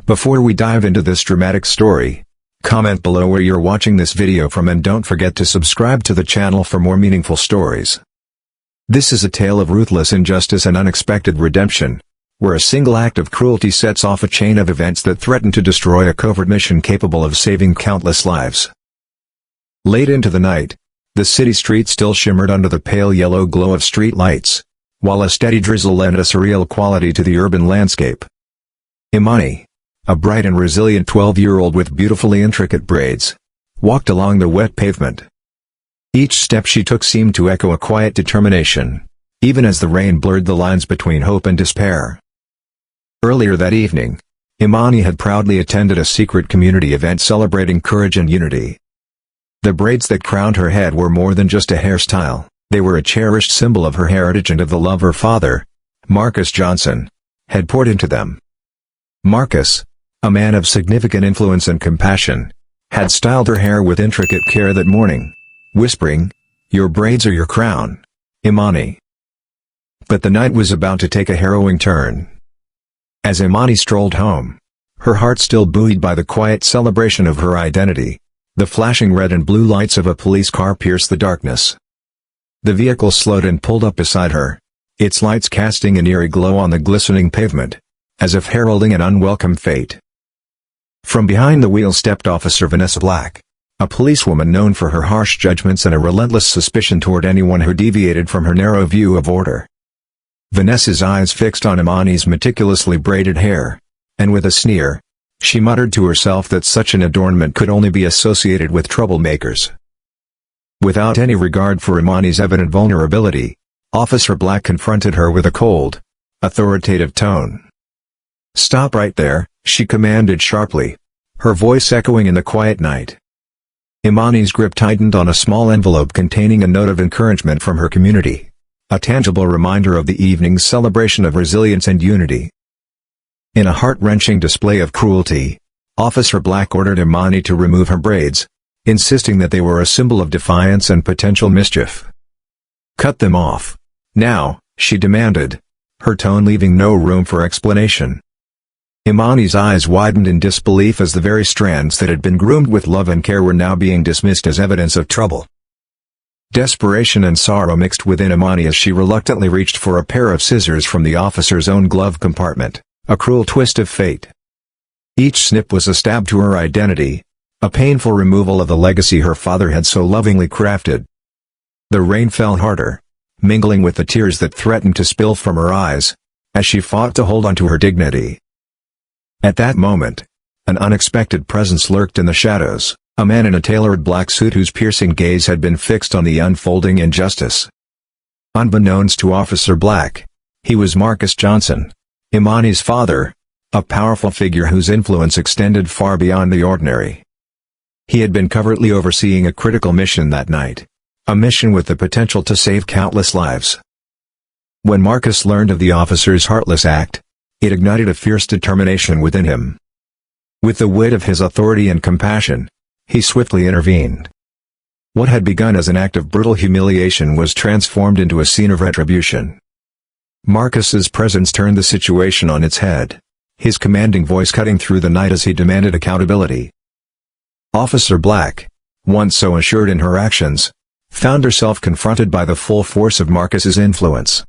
Before we dive into this dramatic story, comment below where you're watching this video from and don't forget to subscribe to the channel for more meaningful stories. This is a tale of ruthless injustice and unexpected redemption, where a single act of cruelty sets off a chain of events that threaten to destroy a covert mission capable of saving countless lives. Late into the night, the city streets still shimmered under the pale yellow glow of street lights, while a steady drizzle lent a surreal quality to the urban landscape. Imani, a bright and resilient 12-year-old with beautifully intricate braids, walked along the wet pavement. Each step she took seemed to echo a quiet determination, even as the rain blurred the lines between hope and despair. Earlier that evening, Imani had proudly attended a secret community event celebrating courage and unity. The braids that crowned her head were more than just a hairstyle, they were a cherished symbol of her heritage and of the love her father, Marcus Johnson, had poured into them. Marcus, a man of significant influence and compassion, had styled her hair with intricate care that morning, whispering, "Your braids are your crown, Imani." But the night was about to take a harrowing turn. As Imani strolled home, her heart still buoyed by the quiet celebration of her identity, the flashing red and blue lights of a police car pierced the darkness. The vehicle slowed and pulled up beside her, its lights casting an eerie glow on the glistening pavement, as if heralding an unwelcome fate. From behind the wheel stepped Officer Vanessa Black, a policewoman known for her harsh judgments and a relentless suspicion toward anyone who deviated from her narrow view of order. Vanessa's eyes fixed on Imani's meticulously braided hair, and with a sneer, she muttered to herself that such an adornment could only be associated with troublemakers. Without any regard for Imani's evident vulnerability, Officer Black confronted her with a cold, authoritative tone. "Stop right there," she commanded sharply, her voice echoing in the quiet night. Imani's grip tightened on a small envelope containing a note of encouragement from her community, a tangible reminder of the evening's celebration of resilience and unity. In a heart-wrenching display of cruelty, Officer Black ordered Imani to remove her braids, insisting that they were a symbol of defiance and potential mischief. "Cut them off, now," she demanded, her tone leaving no room for explanation. Imani's eyes widened in disbelief as the very strands that had been groomed with love and care were now being dismissed as evidence of trouble. Desperation and sorrow mixed within Imani as she reluctantly reached for a pair of scissors from the officer's own glove compartment, a cruel twist of fate. Each snip was a stab to her identity, a painful removal of the legacy her father had so lovingly crafted. The rain fell harder, mingling with the tears that threatened to spill from her eyes, as she fought to hold onto her dignity. At that moment, an unexpected presence lurked in the shadows, a man in a tailored black suit whose piercing gaze had been fixed on the unfolding injustice. Unbeknownst to Officer Black, he was Marcus Johnson, Imani's father, a powerful figure whose influence extended far beyond the ordinary. He had been covertly overseeing a critical mission that night, a mission with the potential to save countless lives. When Marcus learned of the officer's heartless act, it ignited a fierce determination within him. With the weight of his authority and compassion, he swiftly intervened. What had begun as an act of brutal humiliation was transformed into a scene of retribution. Marcus's presence turned the situation on its head, his commanding voice cutting through the night as he demanded accountability. Officer Black, once so assured in her actions, found herself confronted by the full force of Marcus's influence.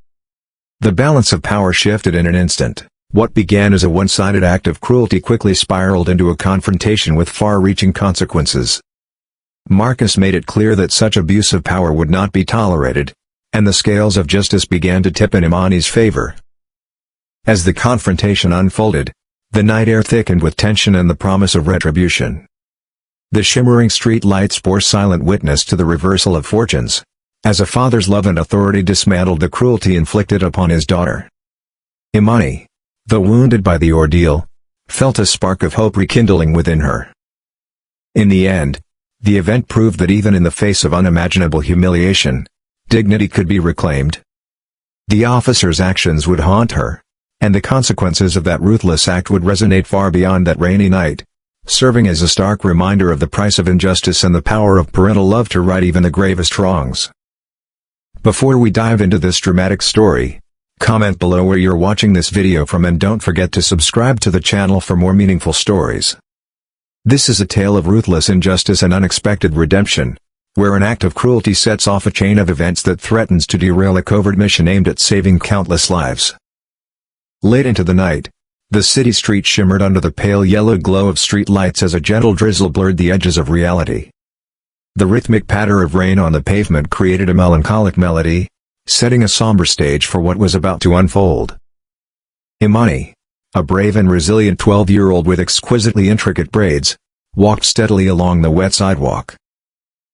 The balance of power shifted in an instant. What began as a one-sided act of cruelty quickly spiraled into a confrontation with far-reaching consequences. Marcus made it clear that such abuse of power would not be tolerated, and the scales of justice began to tip in Imani's favor. As the confrontation unfolded, the night air thickened with tension and the promise of retribution. The shimmering street lights bore silent witness to the reversal of fortunes, as a father's love and authority dismantled the cruelty inflicted upon his daughter. Imani, though wounded by the ordeal, felt a spark of hope rekindling within her. In the end, the event proved that even in the face of unimaginable humiliation, dignity could be reclaimed. The officer's actions would haunt her, and the consequences of that ruthless act would resonate far beyond that rainy night, serving as a stark reminder of the price of injustice and the power of parental love to right even the gravest wrongs. Before we dive into this dramatic story, Comment below where you're watching this video from and don't forget to subscribe to the channel for more meaningful stories. This is a tale of ruthless injustice and unexpected redemption, where an act of cruelty sets off a chain of events that threatens to derail a covert mission aimed at saving countless lives. Late into the night, the city street shimmered under the pale yellow glow of street lights as a gentle drizzle blurred the edges of reality. The rhythmic patter of rain on the pavement created a melancholic melody, setting a somber stage for what was about to unfold. Imani, a brave and resilient 12-year-old with exquisitely intricate braids, walked steadily along the wet sidewalk.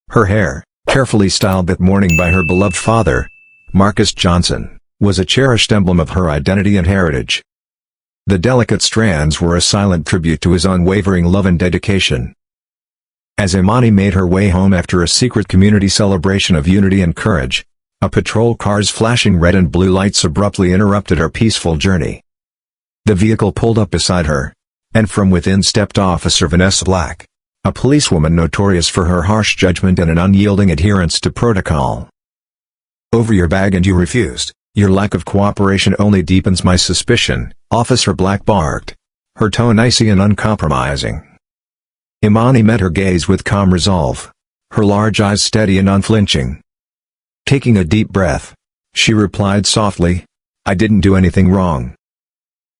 Her hair, carefully styled that morning by her beloved father, Marcus Johnson, was a cherished emblem of her identity and heritage. The delicate strands were a silent tribute to his unwavering love and dedication. As Imani made her way home after a secret community celebration of unity and courage, a patrol car's flashing red and blue lights abruptly interrupted her peaceful journey. The vehicle pulled up beside her, and from within stepped Officer Vanessa Black, a policewoman notorious for her harsh judgment and an unyielding adherence to protocol. "Over your bag and you refused. Your lack of cooperation only deepens my suspicion," Officer Black barked, her tone icy and uncompromising. Imani met her gaze with calm resolve, her large eyes steady and unflinching. Taking a deep breath, she replied softly, "I didn't do anything wrong.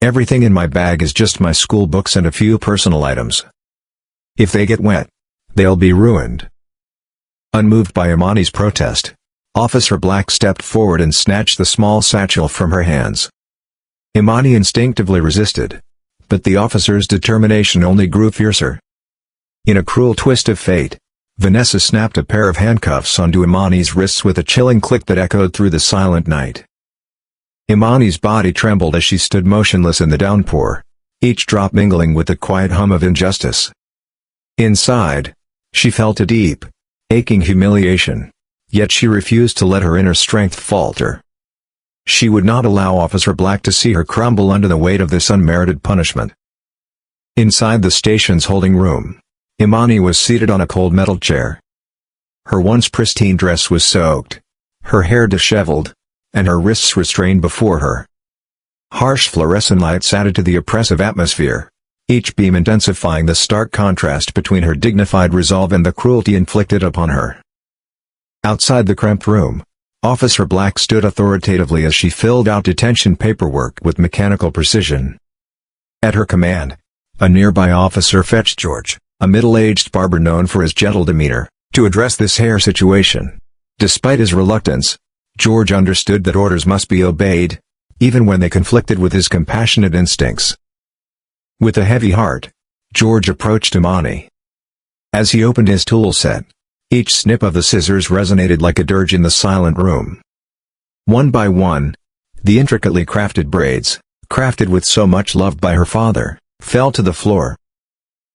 Everything in my bag is just my school books and a few personal items. If they get wet, they'll be ruined." Unmoved by Imani's protest, Officer Black stepped forward and snatched the small satchel from her hands. Imani instinctively resisted, but the officer's determination only grew fiercer. In a cruel twist of fate, Vanessa snapped a pair of handcuffs onto Imani's wrists with a chilling click that echoed through the silent night. Imani's body trembled as she stood motionless in the downpour, each drop mingling with the quiet hum of injustice. Inside, she felt a deep, aching humiliation, yet she refused to let her inner strength falter. She would not allow Officer Black to see her crumble under the weight of this unmerited punishment. Inside the station's holding room, Imani was seated on a cold metal chair. Her once pristine dress was soaked, her hair disheveled, and her wrists restrained before her. Harsh fluorescent lights added to the oppressive atmosphere, each beam intensifying the stark contrast between her dignified resolve and the cruelty inflicted upon her. Outside the cramped room, Officer Black stood authoritatively as she filled out detention paperwork with mechanical precision. At her command, a nearby officer fetched George, a middle-aged barber known for his gentle demeanor, to address this hair situation. Despite his reluctance, George understood that orders must be obeyed, even when they conflicted with his compassionate instincts. With a heavy heart, George approached Imani. As he opened his tool set, each snip of the scissors resonated like a dirge in the silent room. One by one, the intricately crafted braids, crafted with so much love by her father, fell to the floor.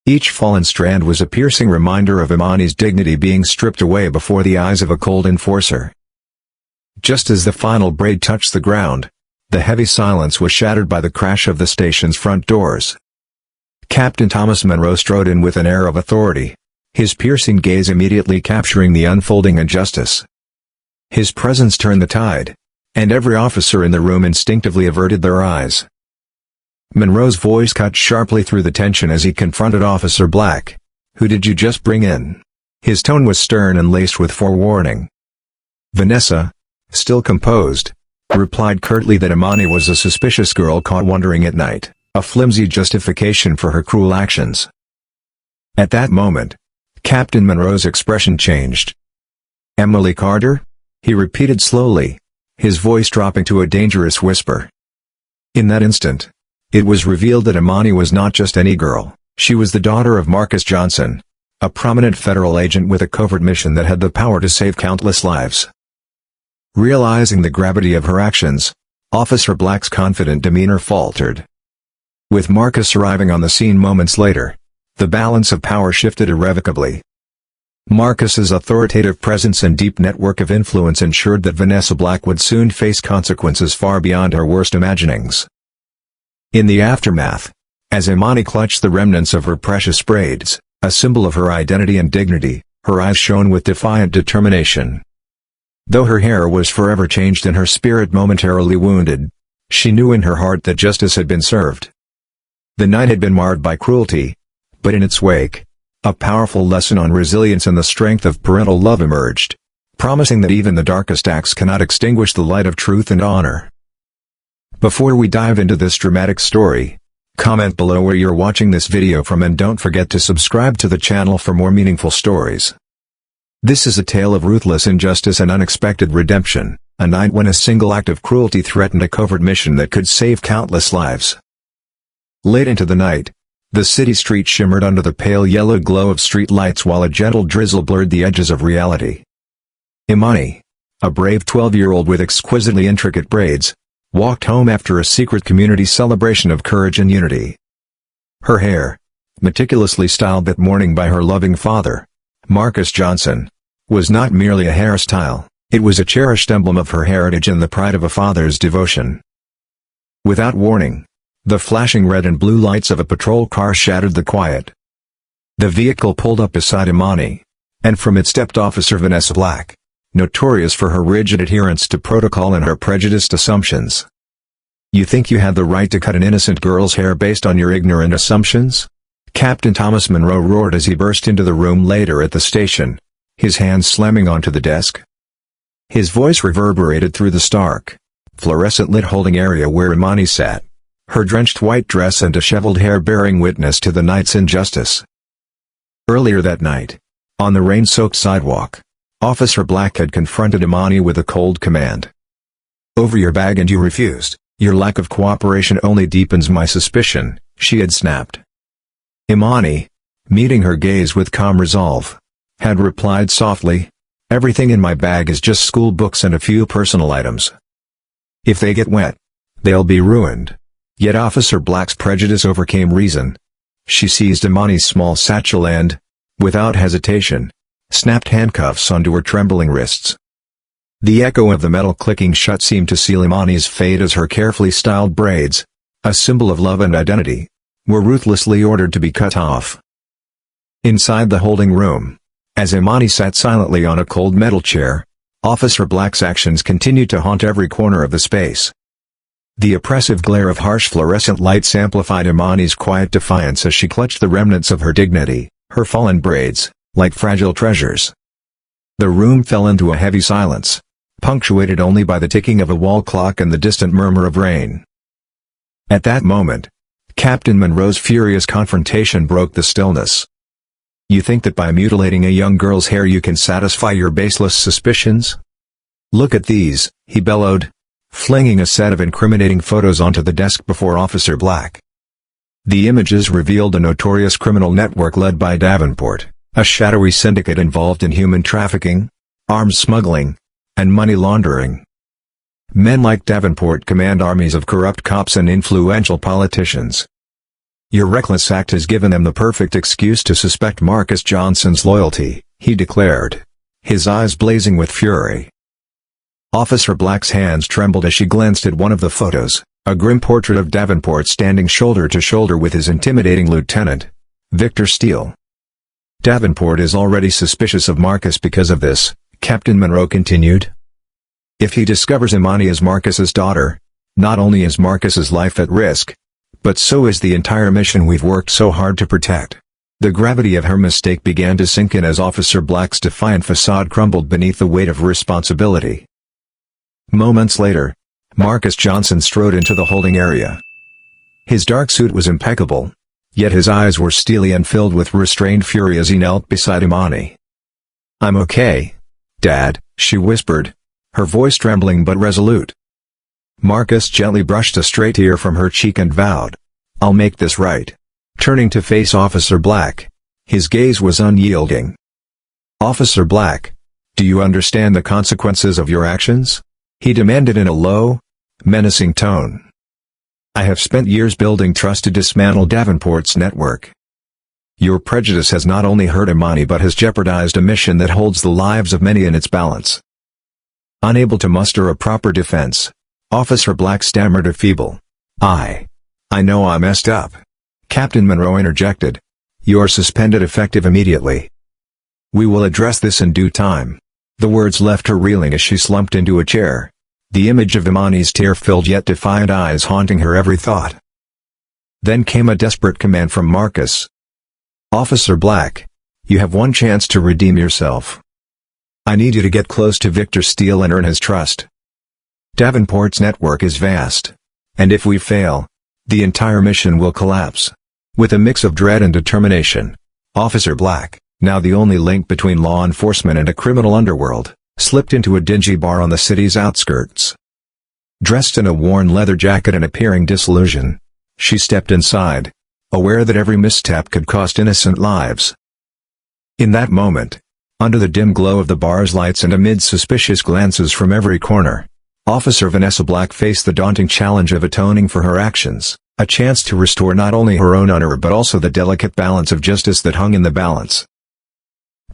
Each fallen strand was a piercing reminder of Imani's dignity being stripped away before the eyes of a cold enforcer. Just as the final braid touched the ground, the heavy silence was shattered by the crash of the station's front doors. Captain Thomas Monroe strode in with an air of authority, his piercing gaze immediately capturing the unfolding injustice. His presence turned the tide, and every officer in the room instinctively averted their eyes. Monroe's voice cut sharply through the tension as he confronted Officer Black. "Who did you just bring in?" His tone was stern and laced with forewarning. Vanessa, still composed, replied curtly that Imani was a suspicious girl caught wandering at night, a flimsy justification for her cruel actions. At that moment, Captain Monroe's expression changed. "Emily Carter?" he repeated slowly, his voice dropping to a dangerous whisper. In that instant, it was revealed that Imani was not just any girl, she was the daughter of Marcus Johnson, a prominent federal agent with a covert mission that had the power to save countless lives. Realizing the gravity of her actions, Officer Black's confident demeanor faltered. With Marcus arriving on the scene moments later, the balance of power shifted irrevocably. Marcus's authoritative presence and deep network of influence ensured that Vanessa Black would soon face consequences far beyond her worst imaginings. In the aftermath, as Imani clutched the remnants of her precious braids, a symbol of her identity and dignity, her eyes shone with defiant determination. Though her hair was forever changed and her spirit momentarily wounded, She knew in her heart that justice had been served. The night had been marred by cruelty, but in its wake, a powerful lesson on resilience and the strength of parental love emerged, promising that even the darkest acts cannot extinguish the light of truth and honor. Before we dive into this dramatic story, comment below where you're watching this video from and don't forget to subscribe to the channel for more meaningful stories. This is a tale of ruthless injustice and unexpected redemption, a night when a single act of cruelty threatened a covert mission that could save countless lives. Late into the night, the city streets shimmered under the pale yellow glow of street lights while a gentle drizzle blurred the edges of reality. Imani, a brave 12-year-old with exquisitely intricate braids, walked home after a secret community celebration of courage and unity. Her hair, meticulously styled that morning by her loving father, Marcus Johnson, was not merely a hairstyle, it was a cherished emblem of her heritage and the pride of a father's devotion. Without warning, the flashing red and blue lights of a patrol car shattered the quiet. The vehicle pulled up beside Imani, and from it stepped Officer Vanessa Black, notorious for her rigid adherence to protocol and her prejudiced assumptions. "You think you had the right to cut an innocent girl's hair based on your ignorant assumptions?" Captain Thomas Monroe roared as he burst into the room later at the station, his hands slamming onto the desk. His voice reverberated through the stark, fluorescent-lit holding area where Imani sat, her drenched white dress and disheveled hair bearing witness to the night's injustice. Earlier that night, on the rain-soaked sidewalk, Officer Black had confronted Imani with a cold command. "Over your bag and you refused. Your lack of cooperation only deepens my suspicion," she had snapped. Imani, meeting her gaze with calm resolve, had replied softly, "Everything in my bag is just school books and a few personal items. If they get wet, they'll be ruined." Yet Officer Black's prejudice overcame reason. She seized Imani's small satchel and, without hesitation, snapped handcuffs onto her trembling wrists. The echo of the metal clicking shut seemed to seal Imani's fate as her carefully styled braids, a symbol of love and identity, were ruthlessly ordered to be cut off. Inside the holding room, as Imani sat silently on a cold metal chair, Officer Black's actions continued to haunt every corner of the space. The oppressive glare of harsh fluorescent lights amplified Imani's quiet defiance as she clutched the remnants of her dignity, her fallen braids, like fragile treasures. The room fell into a heavy silence, punctuated only by the ticking of a wall clock and the distant murmur of rain. At that moment, Captain Monroe's furious confrontation broke the stillness. "You think that by mutilating a young girl's hair you can satisfy your baseless suspicions? Look at these," he bellowed, flinging a set of incriminating photos onto the desk before Officer Black. The images revealed a notorious criminal network led by Davenport, a shadowy syndicate involved in human trafficking, arms smuggling, and money laundering. Men like Davenport command armies of corrupt cops and influential politicians. "Your reckless act has given them the perfect excuse to suspect Marcus Johnson's loyalty," he declared, his eyes blazing with fury. Officer Black's hands trembled as she glanced at one of the photos, a grim portrait of Davenport standing shoulder to shoulder with his intimidating lieutenant, Victor Steele. "Davenport is already suspicious of Marcus because of this," Captain Monroe continued. "If he discovers Imani is Marcus's daughter, not only is Marcus's life at risk, but so is the entire mission we've worked so hard to protect." The gravity of her mistake began to sink in as Officer Black's defiant facade crumbled beneath the weight of responsibility. Moments later, Marcus Johnson strode into the holding area. His dark suit was impeccable, yet his eyes were steely and filled with restrained fury as he knelt beside Imani. "I'm okay, Dad," she whispered, her voice trembling but resolute. Marcus gently brushed a stray tear from her cheek and vowed, "I'll make this right." Turning to face Officer Black, his gaze was unyielding. "Officer Black, do you understand the consequences of your actions?" he demanded in a low, menacing tone. "I have spent years building trust to dismantle Davenport's network. Your prejudice has not only hurt Imani but has jeopardized a mission that holds the lives of many in its balance." Unable to muster a proper defense, Officer Black stammered a feeble, I know I messed up." Captain Monroe interjected, "You're suspended effective immediately. We will address this in due time." The words left her reeling as she slumped into a chair, the image of Imani's tear-filled yet defiant eyes haunting her every thought. Then came a desperate command from Marcus. "Officer Black, you have one chance to redeem yourself. I need you to get close to Victor Steele and earn his trust. Davenport's network is vast, and if we fail, the entire mission will collapse." With a mix of dread and determination, Officer Black, now the only link between law enforcement and a criminal underworld, slipped into a dingy bar on the city's outskirts. Dressed in a worn leather jacket and appearing disillusioned, she stepped inside, aware that every misstep could cost innocent lives. In that moment, under the dim glow of the bar's lights and amid suspicious glances from every corner, Officer Vanessa Black faced the daunting challenge of atoning for her actions, a chance to restore not only her own honor but also the delicate balance of justice that hung in the balance.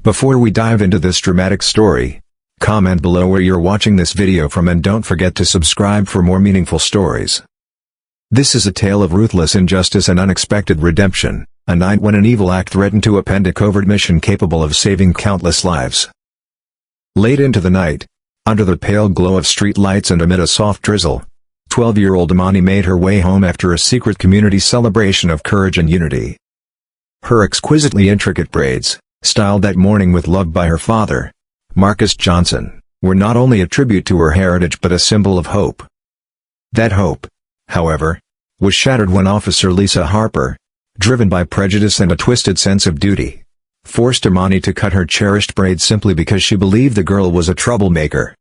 Before we dive into this dramatic story, comment below where you're watching this video from and don't forget to subscribe for more meaningful stories. This is a tale of ruthless injustice and unexpected redemption, a night when an evil act threatened to upend a covert mission capable of saving countless lives. Late into the night, under the pale glow of street lights and amid a soft drizzle, 12-year-old Imani made her way home after a secret community celebration of courage and unity. Her exquisitely intricate braids, styled that morning with love by her father, Marcus Johnson, were not only a tribute to her heritage but a symbol of hope. That hope, however, was shattered when Officer Lisa Harper, driven by prejudice and a twisted sense of duty, forced Imani to cut her cherished braids simply because she believed the girl was a troublemaker.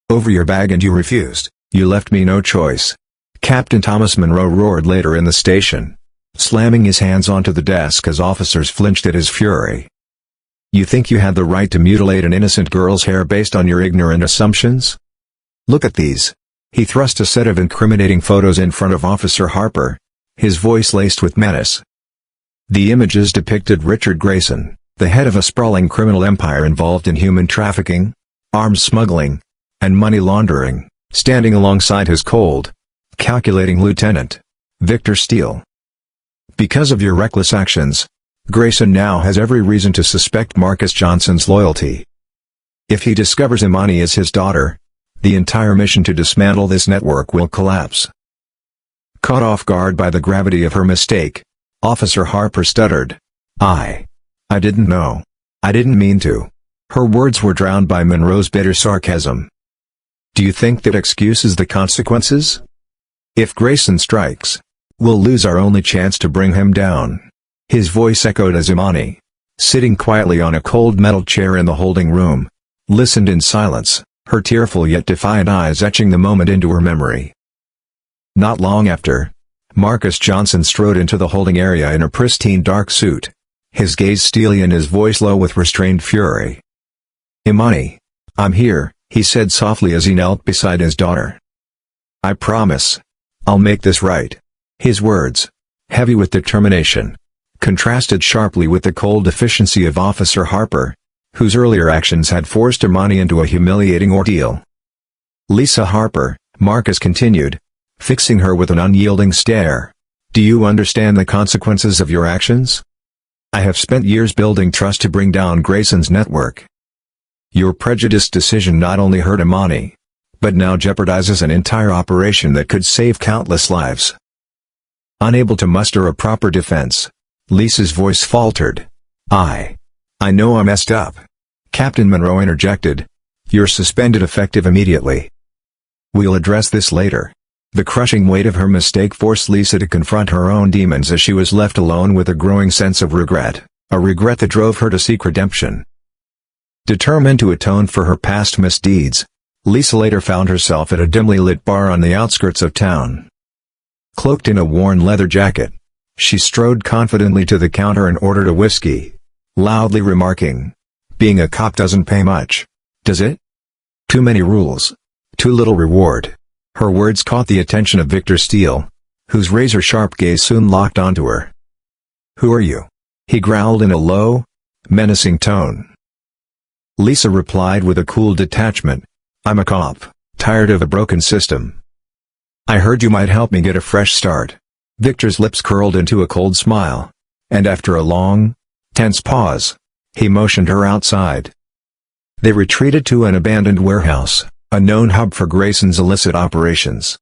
"Over your bag and you refused. You left me no choice," Captain Thomas Monroe roared later in the station, slamming his hands onto the desk as officers flinched at his fury. "You think you had the right to mutilate an innocent girl's hair based on your ignorant assumptions? Look at these." He thrust a set of incriminating photos in front of Officer Harper, his voice laced with menace. The images depicted Richard Grayson, the head of a sprawling criminal empire involved in human trafficking, arms smuggling, and money laundering, standing alongside his cold, calculating lieutenant, Victor Steele. "Because of your reckless actions, Grayson now has every reason to suspect Marcus Johnson's loyalty. If he discovers Imani is his daughter, the entire mission to dismantle this network will collapse." Caught off guard by the gravity of her mistake, Officer Harper stuttered, I didn't know. I didn't mean to." Her words were drowned by Monroe's bitter sarcasm. "Do you think that excuses the consequences? If Grayson strikes, we'll lose our only chance to bring him down." His voice echoed as Imani, sitting quietly on a cold metal chair in the holding room, listened in silence, her tearful yet defiant eyes etching the moment into her memory. Not long after, Marcus Johnson strode into the holding area in a pristine dark suit, his gaze steely and his voice low with restrained fury. "Imani, I'm here," he said softly as he knelt beside his daughter. "I promise. I'll make this right." His words, heavy with determination, contrasted sharply with the cold efficiency of Officer Harper, whose earlier actions had forced Imani into a humiliating ordeal. "Lisa Harper," Marcus continued, fixing her with an unyielding stare, "do you understand the consequences of your actions? I have spent years building trust to bring down Grayson's network. Your prejudiced decision not only hurt Imani, but now jeopardizes an entire operation that could save countless lives." Unable to muster a proper defense, Lisa's voice faltered. I know I messed up," Captain Monroe interjected. "You're suspended effective immediately." "We'll address this later." The crushing weight of her mistake forced Lisa to confront her own demons as she was left alone with a growing sense of regret, a regret that drove her to seek redemption. Determined to atone for her past misdeeds, Lisa later found herself at a dimly lit bar on the outskirts of town. Cloaked in a worn leather jacket, she strode confidently to the counter and ordered a whiskey, loudly remarking, "Being a cop doesn't pay much, does it? Too many rules, too little reward." Her words caught the attention of Victor Steele, whose razor-sharp gaze soon locked onto her. "Who are you?" he growled in a low, menacing tone. Lisa replied with a cool detachment, "I'm a cop, tired of a broken system." "I heard you might help me get a fresh start." Victor's lips curled into a cold smile, and after a long, tense pause, he motioned her outside. They retreated to an abandoned warehouse, a known hub for Grayson's illicit operations.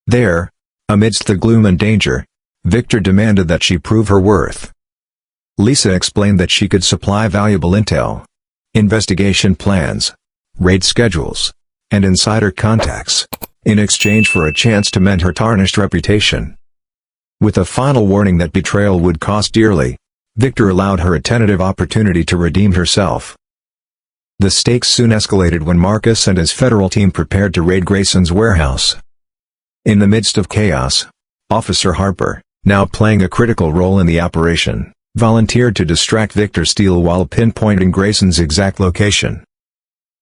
There, amidst the gloom and danger, Victor demanded that she prove her worth. Lisa explained that she could supply valuable intel, investigation plans, raid schedules, and insider contacts, in exchange for a chance to mend her tarnished reputation. With a final warning that betrayal would cost dearly, Victor allowed her a tentative opportunity to redeem herself. The stakes soon escalated when Marcus and his federal team prepared to raid Grayson's warehouse. In the midst of chaos, Officer Harper, now playing a critical role in the operation, volunteered to distract Victor Steele while pinpointing Grayson's exact location.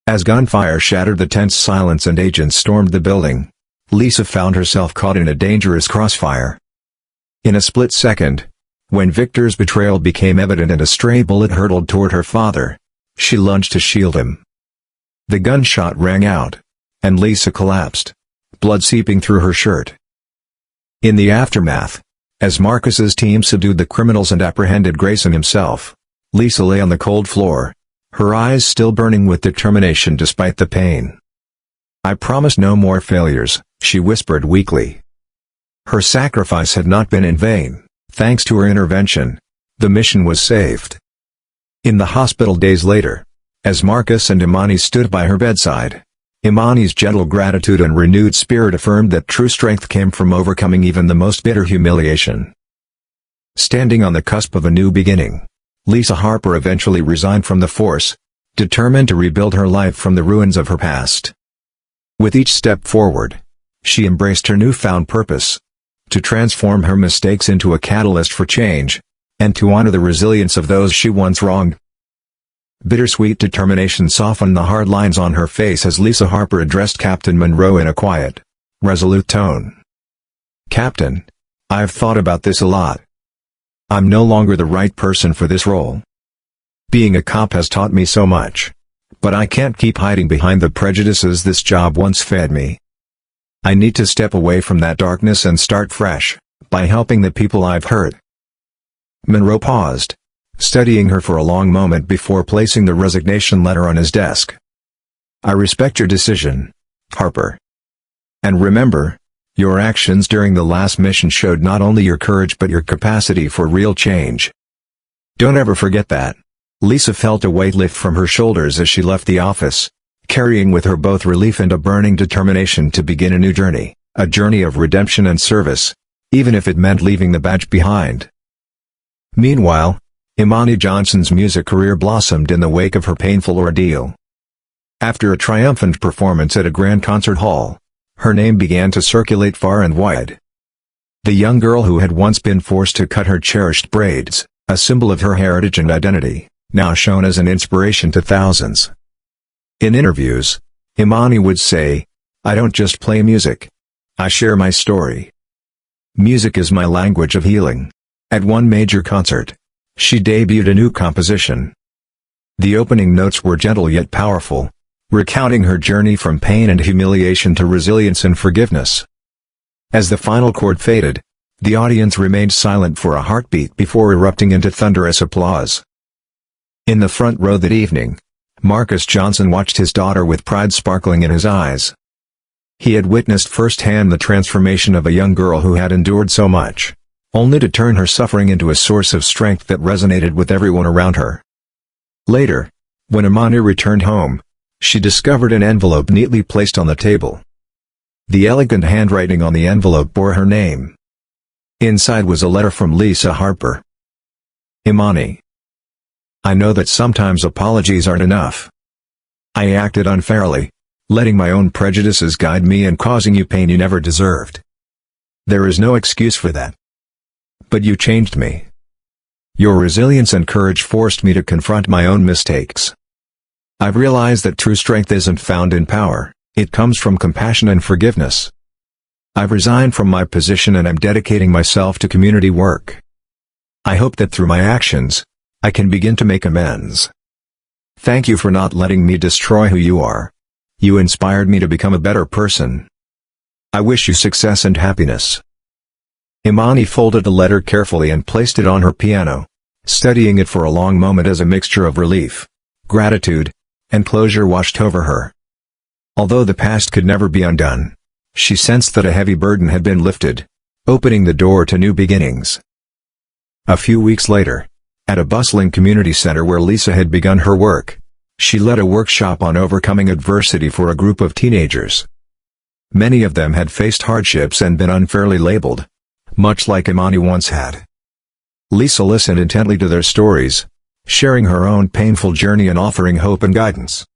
As gunfire shattered the tense silence and agents stormed the building, Lisa found herself caught in a dangerous crossfire. In a split second, when Victor's betrayal became evident and a stray bullet hurtled toward her father, she lunged to shield him. The gunshot rang out, and Lisa collapsed, blood seeping through her shirt. In the aftermath, as Marcus's team subdued the criminals and apprehended Grayson himself, Lisa lay on the cold floor, her eyes still burning with determination despite the pain. "I promise no more failures," she whispered weakly. Her sacrifice had not been in vain. Thanks to her intervention, the mission was saved. In the hospital days later, as Marcus and Imani stood by her bedside, Imani's gentle gratitude and renewed spirit affirmed that true strength came from overcoming even the most bitter humiliation. Standing on the cusp of a new beginning, Lisa Harper eventually resigned from the force, determined to rebuild her life from the ruins of her past. With each step forward, she embraced her newfound purpose: to transform her mistakes into a catalyst for change, and to honor the resilience of those she once wronged. Bittersweet determination softened the hard lines on her face as Lisa Harper addressed Captain Monroe in a quiet, resolute tone. "Captain, I've thought about this a lot. I'm no longer the right person for this role. Being a cop has taught me so much, but I can't keep hiding behind the prejudices this job once fed me. I need to step away from that darkness and start fresh, by helping the people I've hurt." Monroe paused, studying her for a long moment before placing the resignation letter on his desk. "I respect your decision, Harper. And remember, your actions during the last mission showed not only your courage but your capacity for real change. Don't ever forget that." Lisa felt a weight lift from her shoulders as she left the office, carrying with her both relief and a burning determination to begin a new journey, a journey of redemption and service, even if it meant leaving the badge behind. Meanwhile, Imani Johnson's music career blossomed in the wake of her painful ordeal. After a triumphant performance at a grand concert hall, her name began to circulate far and wide. The young girl who had once been forced to cut her cherished braids, a symbol of her heritage and identity, now shone as an inspiration to thousands. In interviews, Imani would say, "I don't just play music. I share my story. Music is my language of healing." At one major concert, she debuted a new composition. The opening notes were gentle yet powerful, recounting her journey from pain and humiliation to resilience and forgiveness. As the final chord faded, the audience remained silent for a heartbeat before erupting into thunderous applause. In the front row that evening, Marcus Johnson watched his daughter with pride sparkling in his eyes. He had witnessed firsthand the transformation of a young girl who had endured so much, only to turn her suffering into a source of strength that resonated with everyone around her. Later, when Imani returned home, she discovered an envelope neatly placed on the table. The elegant handwriting on the envelope bore her name. Inside was a letter from Lisa Harper. "Imani, I know that sometimes apologies aren't enough. I acted unfairly, letting my own prejudices guide me and causing you pain you never deserved. There is no excuse for that. But you changed me. Your resilience and courage forced me to confront my own mistakes. I've realized that true strength isn't found in power, it comes from compassion and forgiveness. I've resigned from my position and am dedicating myself to community work. I hope that through my actions, I can begin to make amends. Thank you for not letting me destroy who you are. You inspired me to become a better person. I wish you success and happiness." Imani folded the letter carefully and placed it on her piano, studying it for a long moment as a mixture of relief, gratitude, and closure washed over her. Although the past could never be undone, she sensed that a heavy burden had been lifted, opening the door to new beginnings. A few weeks later, at a bustling community center where Lisa had begun her work, she led a workshop on overcoming adversity for a group of teenagers. Many of them had faced hardships and been unfairly labeled, much like Imani once had. Lisa listened intently to their stories, sharing her own painful journey and offering hope and guidance.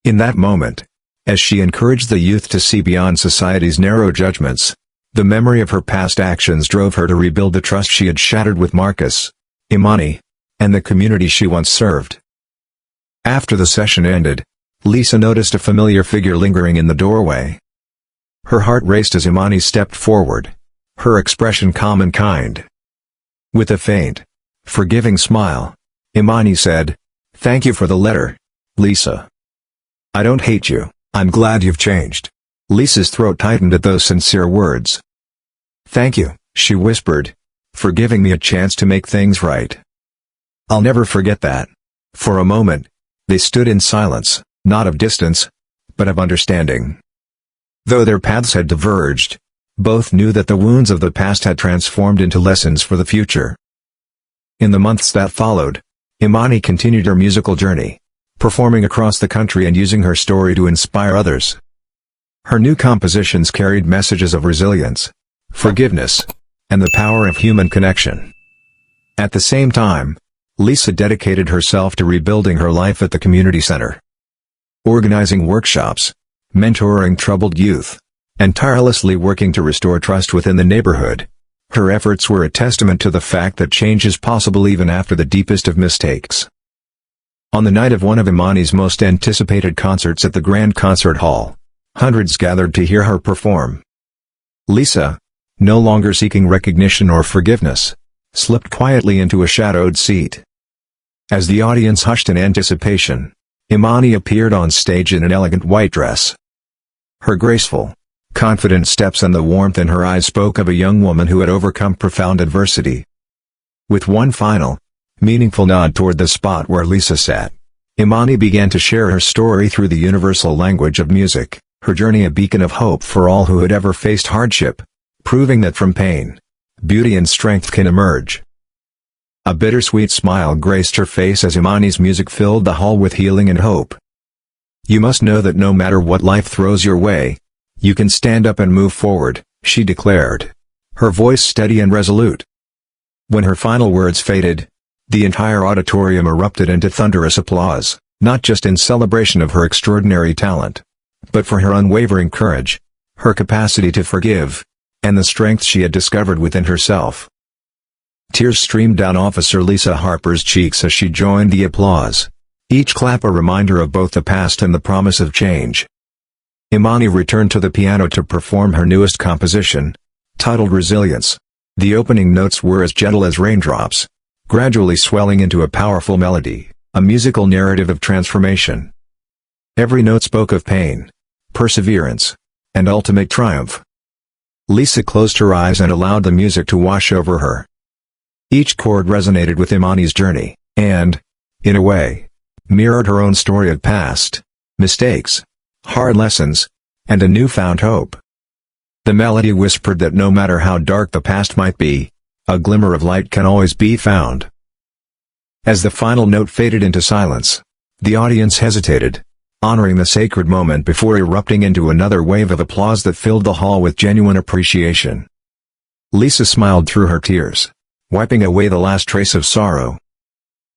In that moment, as she encouraged the youth to see beyond society's narrow judgments, the memory of her past actions drove her to rebuild the trust she had shattered with Marcus, Imani, and the community she once served. After the session ended, Lisa noticed a familiar figure lingering in the doorway. Her heart raced as Imani stepped forward, her expression calm and kind. With a faint, forgiving smile, Imani said, "Thank you for the letter, Lisa. I don't hate you, I'm glad you've changed." Lisa's throat tightened at those sincere words. "Thank you," she whispered, "for giving me a chance to make things right. I'll never forget that." For a moment, they stood in silence, not of distance, but of understanding. Though their paths had diverged, both knew that the wounds of the past had transformed into lessons for the future. In the months that followed, Imani continued her musical journey, performing across the country and using her story to inspire others. Her new compositions carried messages of resilience, forgiveness, and the power of human connection. At the same time, Lisa dedicated herself to rebuilding her life at the community center. Organizing workshops, mentoring troubled youth, and tirelessly working to restore trust within the neighborhood, her efforts were a testament to the fact that change is possible even after the deepest of mistakes. On the night of one of Imani's most anticipated concerts at the Grand Concert Hall, hundreds gathered to hear her perform. Lisa, no longer seeking recognition or forgiveness, slipped quietly into a shadowed seat. As the audience hushed in anticipation, Imani appeared on stage in an elegant white dress. Her graceful, confident steps and the warmth in her eyes spoke of a young woman who had overcome profound adversity. With one final, meaningful nod toward the spot where Lisa sat, Imani began to share her story through the universal language of music, her journey a beacon of hope for all who had ever faced hardship, proving that from pain, beauty and strength can emerge. A bittersweet smile graced her face as Imani's music filled the hall with healing and hope. "You must know that no matter what life throws your way, you can stand up and move forward," she declared, her voice steady and resolute. When her final words faded, the entire auditorium erupted into thunderous applause, not just in celebration of her extraordinary talent, but for her unwavering courage, her capacity to forgive, and the strength she had discovered within herself. Tears streamed down Officer Lisa Harper's cheeks as she joined the applause, each clap a reminder of both the past and the promise of change. Imani returned to the piano to perform her newest composition, titled Resilience. The opening notes were as gentle as raindrops, gradually swelling into a powerful melody, a musical narrative of transformation. Every note spoke of pain, perseverance, and ultimate triumph. Lisa closed her eyes and allowed the music to wash over her. Each chord resonated with Imani's journey, and, in a way, mirrored her own story of past mistakes, hard lessons, and a newfound hope. The melody whispered that no matter how dark the past might be, a glimmer of light can always be found. As the final note faded into silence, the audience hesitated, honoring the sacred moment before erupting into another wave of applause that filled the hall with genuine appreciation. Lisa smiled through her tears, wiping away the last trace of sorrow.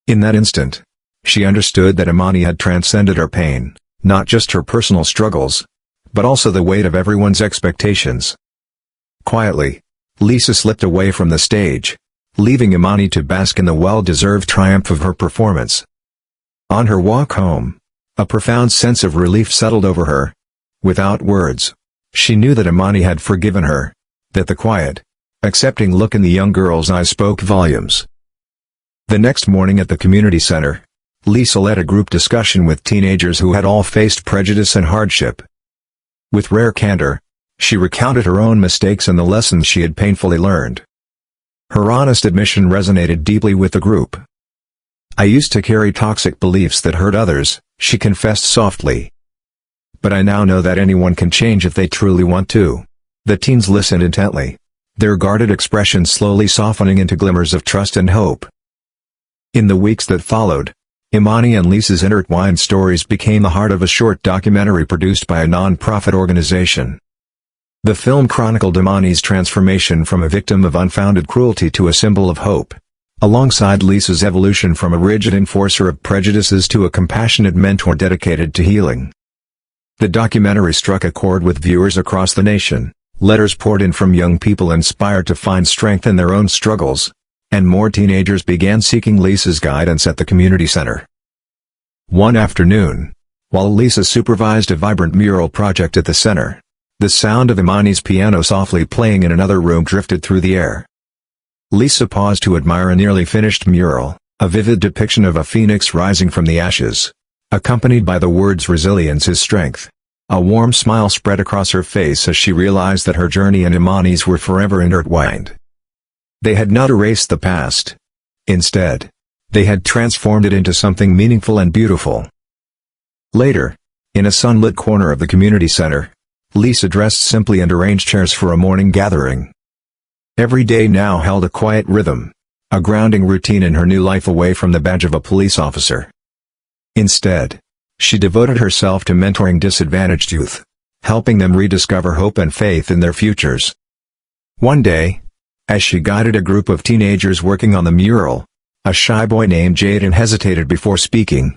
In that instant, she understood that Imani had transcended her pain, not just her personal struggles, but also the weight of everyone's expectations. Quietly, Lisa slipped away from the stage, leaving Imani to bask in the well-deserved triumph of her performance. On her walk home, a profound sense of relief settled over her. Without words, she knew that Imani had forgiven her, that the quiet, accepting look in the young girl's eyes spoke volumes. The next morning at the community center, Lisa led a group discussion with teenagers who had all faced prejudice and hardship. With rare candor, she recounted her own mistakes and the lessons she had painfully learned. Her honest admission resonated deeply with the group. "I used to carry toxic beliefs that hurt others," she confessed softly. But I now know that anyone can change if they truly want to." The teens listened intently, their guarded expressions slowly softening into glimmers of trust and hope. In the weeks that followed, Imani and Lisa's intertwined stories became the heart of a short documentary produced by a non-profit organization. The film chronicled Imani's transformation from a victim of unfounded cruelty to a symbol of hope, alongside Lisa's evolution from a rigid enforcer of prejudices to a compassionate mentor dedicated to healing. The documentary struck a chord with viewers across the nation. Letters poured in from young people inspired to find strength in their own struggles, and more teenagers began seeking Lisa's guidance at the community center. One afternoon, while Lisa supervised a vibrant mural project at the center, the sound of Imani's piano softly playing in another room drifted through the air. Lisa paused to admire a nearly finished mural, a vivid depiction of a phoenix rising from the ashes, accompanied by the words "Resilience is strength." A warm smile spread across her face as she realized that her journey and Imani's were forever intertwined. They had not erased the past. Instead, they had transformed it into something meaningful and beautiful. Later, in a sunlit corner of the community center, Lisa dressed simply and arranged chairs for a morning gathering. Every day now held a quiet rhythm, a grounding routine in her new life away from the badge of a police officer. Instead, she devoted herself to mentoring disadvantaged youth, helping them rediscover hope and faith in their futures. One day, as she guided a group of teenagers working on the mural, a shy boy named Jaden hesitated before speaking.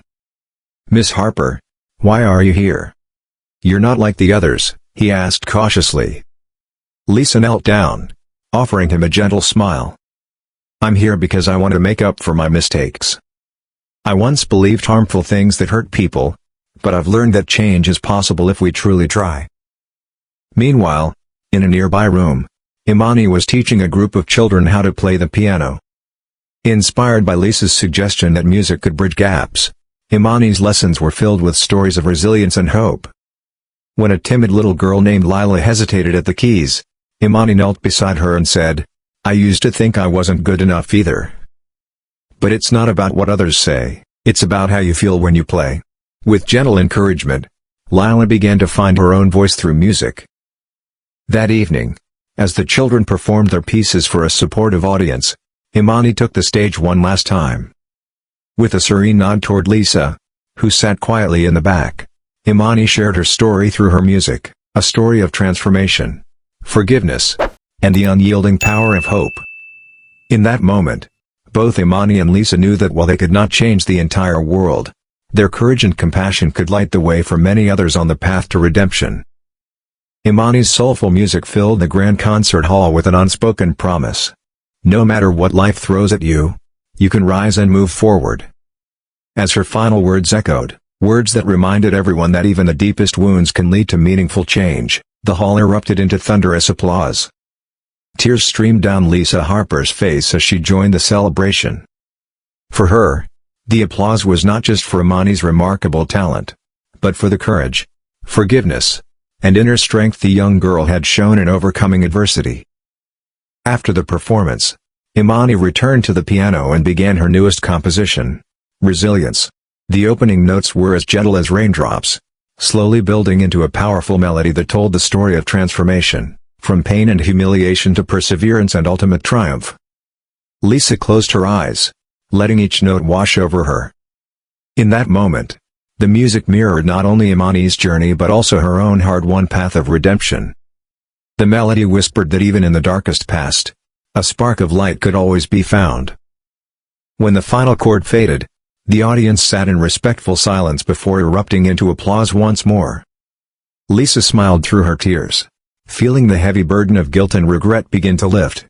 "Miss Harper, why are you here? You're not like the others," he asked cautiously. Lisa knelt down, offering him a gentle smile. "I'm here because I want to make up for my mistakes. I once believed harmful things that hurt people, but I've learned that change is possible if we truly try." Meanwhile, in a nearby room, Imani was teaching a group of children how to play the piano. Inspired by Lisa's suggestion that music could bridge gaps, Imani's lessons were filled with stories of resilience and hope. When a timid little girl named Lila hesitated at the keys, Imani knelt beside her and said, "I used to think I wasn't good enough either. But it's not about what others say, it's about how you feel when you play." With gentle encouragement, Lila began to find her own voice through music. That evening, as the children performed their pieces for a supportive audience, Imani took the stage one last time. With a serene nod toward Lisa, who sat quietly in the back, Imani shared her story through her music, a story of transformation, forgiveness, and the unyielding power of hope. In that moment, both Imani and Lisa knew that while they could not change the entire world, their courage and compassion could light the way for many others on the path to redemption. Imani's soulful music filled the grand concert hall with an unspoken promise. No matter what life throws at you, you can rise and move forward. As her final words echoed, words that reminded everyone that even the deepest wounds can lead to meaningful change, the hall erupted into thunderous applause. Tears streamed down Lisa Harper's face as she joined the celebration. For her, the applause was not just for Imani's remarkable talent, but for the courage, forgiveness, and inner strength the young girl had shown in overcoming adversity. After the performance, Imani returned to the piano and began her newest composition, Resilience. The opening notes were as gentle as raindrops, slowly building into a powerful melody that told the story of transformation, from pain and humiliation to perseverance and ultimate triumph. Lisa closed her eyes, letting each note wash over her. In that moment, the music mirrored not only Imani's journey but also her own hard-won path of redemption. The melody whispered that even in the darkest past, a spark of light could always be found. When the final chord faded, the audience sat in respectful silence before erupting into applause once more. Lisa smiled through her tears, feeling the heavy burden of guilt and regret begin to lift.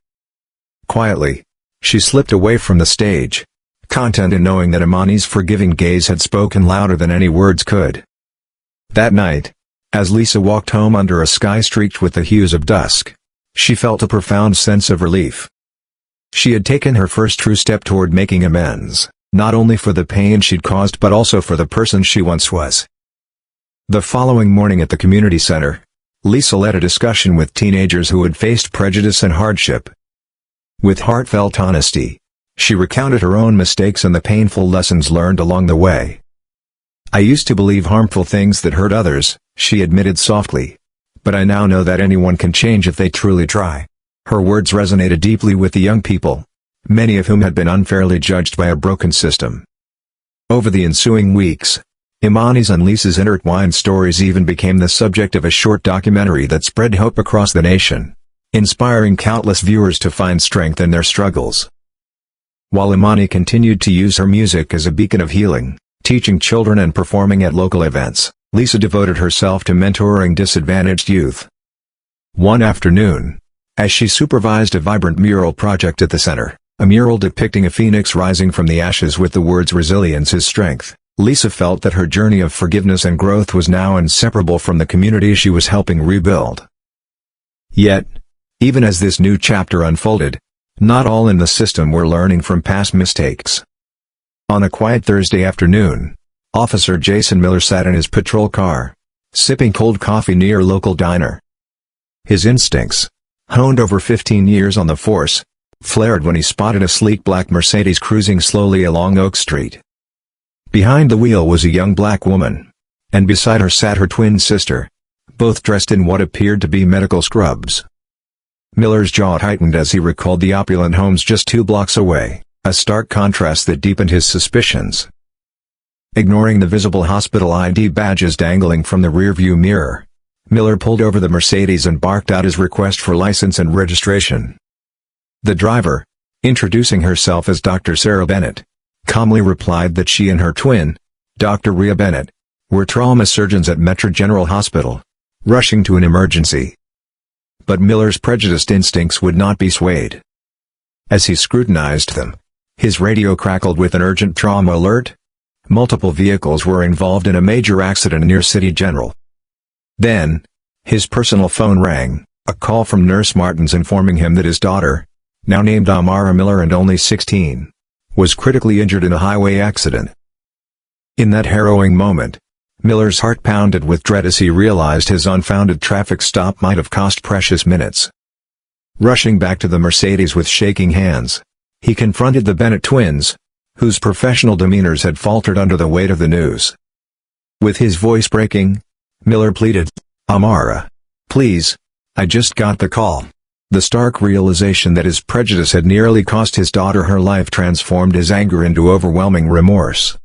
Quietly, she slipped away from the stage, content in knowing that Imani's forgiving gaze had spoken louder than any words could. That night, as Lisa walked home under a sky streaked with the hues of dusk, she felt a profound sense of relief. She had taken her first true step toward making amends, not only for the pain she'd caused but also for the person she once was. The following morning at the community center, Lisa led a discussion with teenagers who had faced prejudice and hardship. With heartfelt honesty, she recounted her own mistakes and the painful lessons learned along the way. "I used to believe harmful things that hurt others," she admitted softly. "But I now know that anyone can change if they truly try." Her words resonated deeply with the young people, many of whom had been unfairly judged by a broken system. Over the ensuing weeks, Imani's and Lisa's intertwined stories even became the subject of a short documentary that spread hope across the nation, inspiring countless viewers to find strength in their struggles. While Imani continued to use her music as a beacon of healing, teaching children and performing at local events, Lisa devoted herself to mentoring disadvantaged youth. One afternoon, as she supervised a vibrant mural project at the center, a mural depicting a phoenix rising from the ashes with the words "Resilience is strength," Lisa felt that her journey of forgiveness and growth was now inseparable from the community she was helping rebuild. Yet, even as this new chapter unfolded, not all in the system were learning from past mistakes. On a quiet Thursday afternoon, Officer Jason Miller sat in his patrol car, sipping cold coffee near a local diner. His instincts, honed over 15 years on the force, flared when he spotted a sleek black Mercedes cruising slowly along Oak Street. Behind the wheel was a young black woman, and beside her sat her twin sister, both dressed in what appeared to be medical scrubs. Miller's jaw tightened as he recalled the opulent homes just 2 blocks away, a stark contrast that deepened his suspicions. Ignoring the visible hospital ID badges dangling from the rearview mirror, Miller pulled over the Mercedes and barked out his request for license and registration. The driver, introducing herself as Dr. Sarah Bennett, calmly replied that she and her twin, Dr. Rhea Bennett, were trauma surgeons at Metro General Hospital, rushing to an emergency. But Miller's prejudiced instincts would not be swayed. As he scrutinized them, his radio crackled with an urgent trauma alert. Multiple vehicles were involved in a major accident near City General. Then, his personal phone rang, a call from Nurse Martins informing him that his daughter, now named Amara Miller and only 16, was critically injured in a highway accident. In that harrowing moment, Miller's heart pounded with dread as he realized his unfounded traffic stop might have cost precious minutes. Rushing back to the Mercedes with shaking hands, he confronted the Bennett twins, whose professional demeanors had faltered under the weight of the news. With his voice breaking, Miller pleaded, "Amara, please, I just got the call." The stark realization that his prejudice had nearly cost his daughter her life transformed his anger into overwhelming remorse.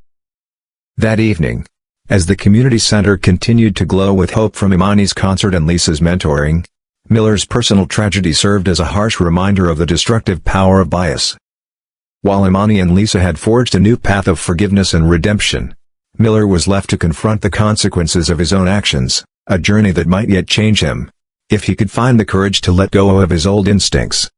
That evening, as the community center continued to glow with hope from Imani's concert and Lisa's mentoring, Miller's personal tragedy served as a harsh reminder of the destructive power of bias. While Imani and Lisa had forged a new path of forgiveness and redemption, Miller was left to confront the consequences of his own actions, a journey that might yet change him, if he could find the courage to let go of his old instincts.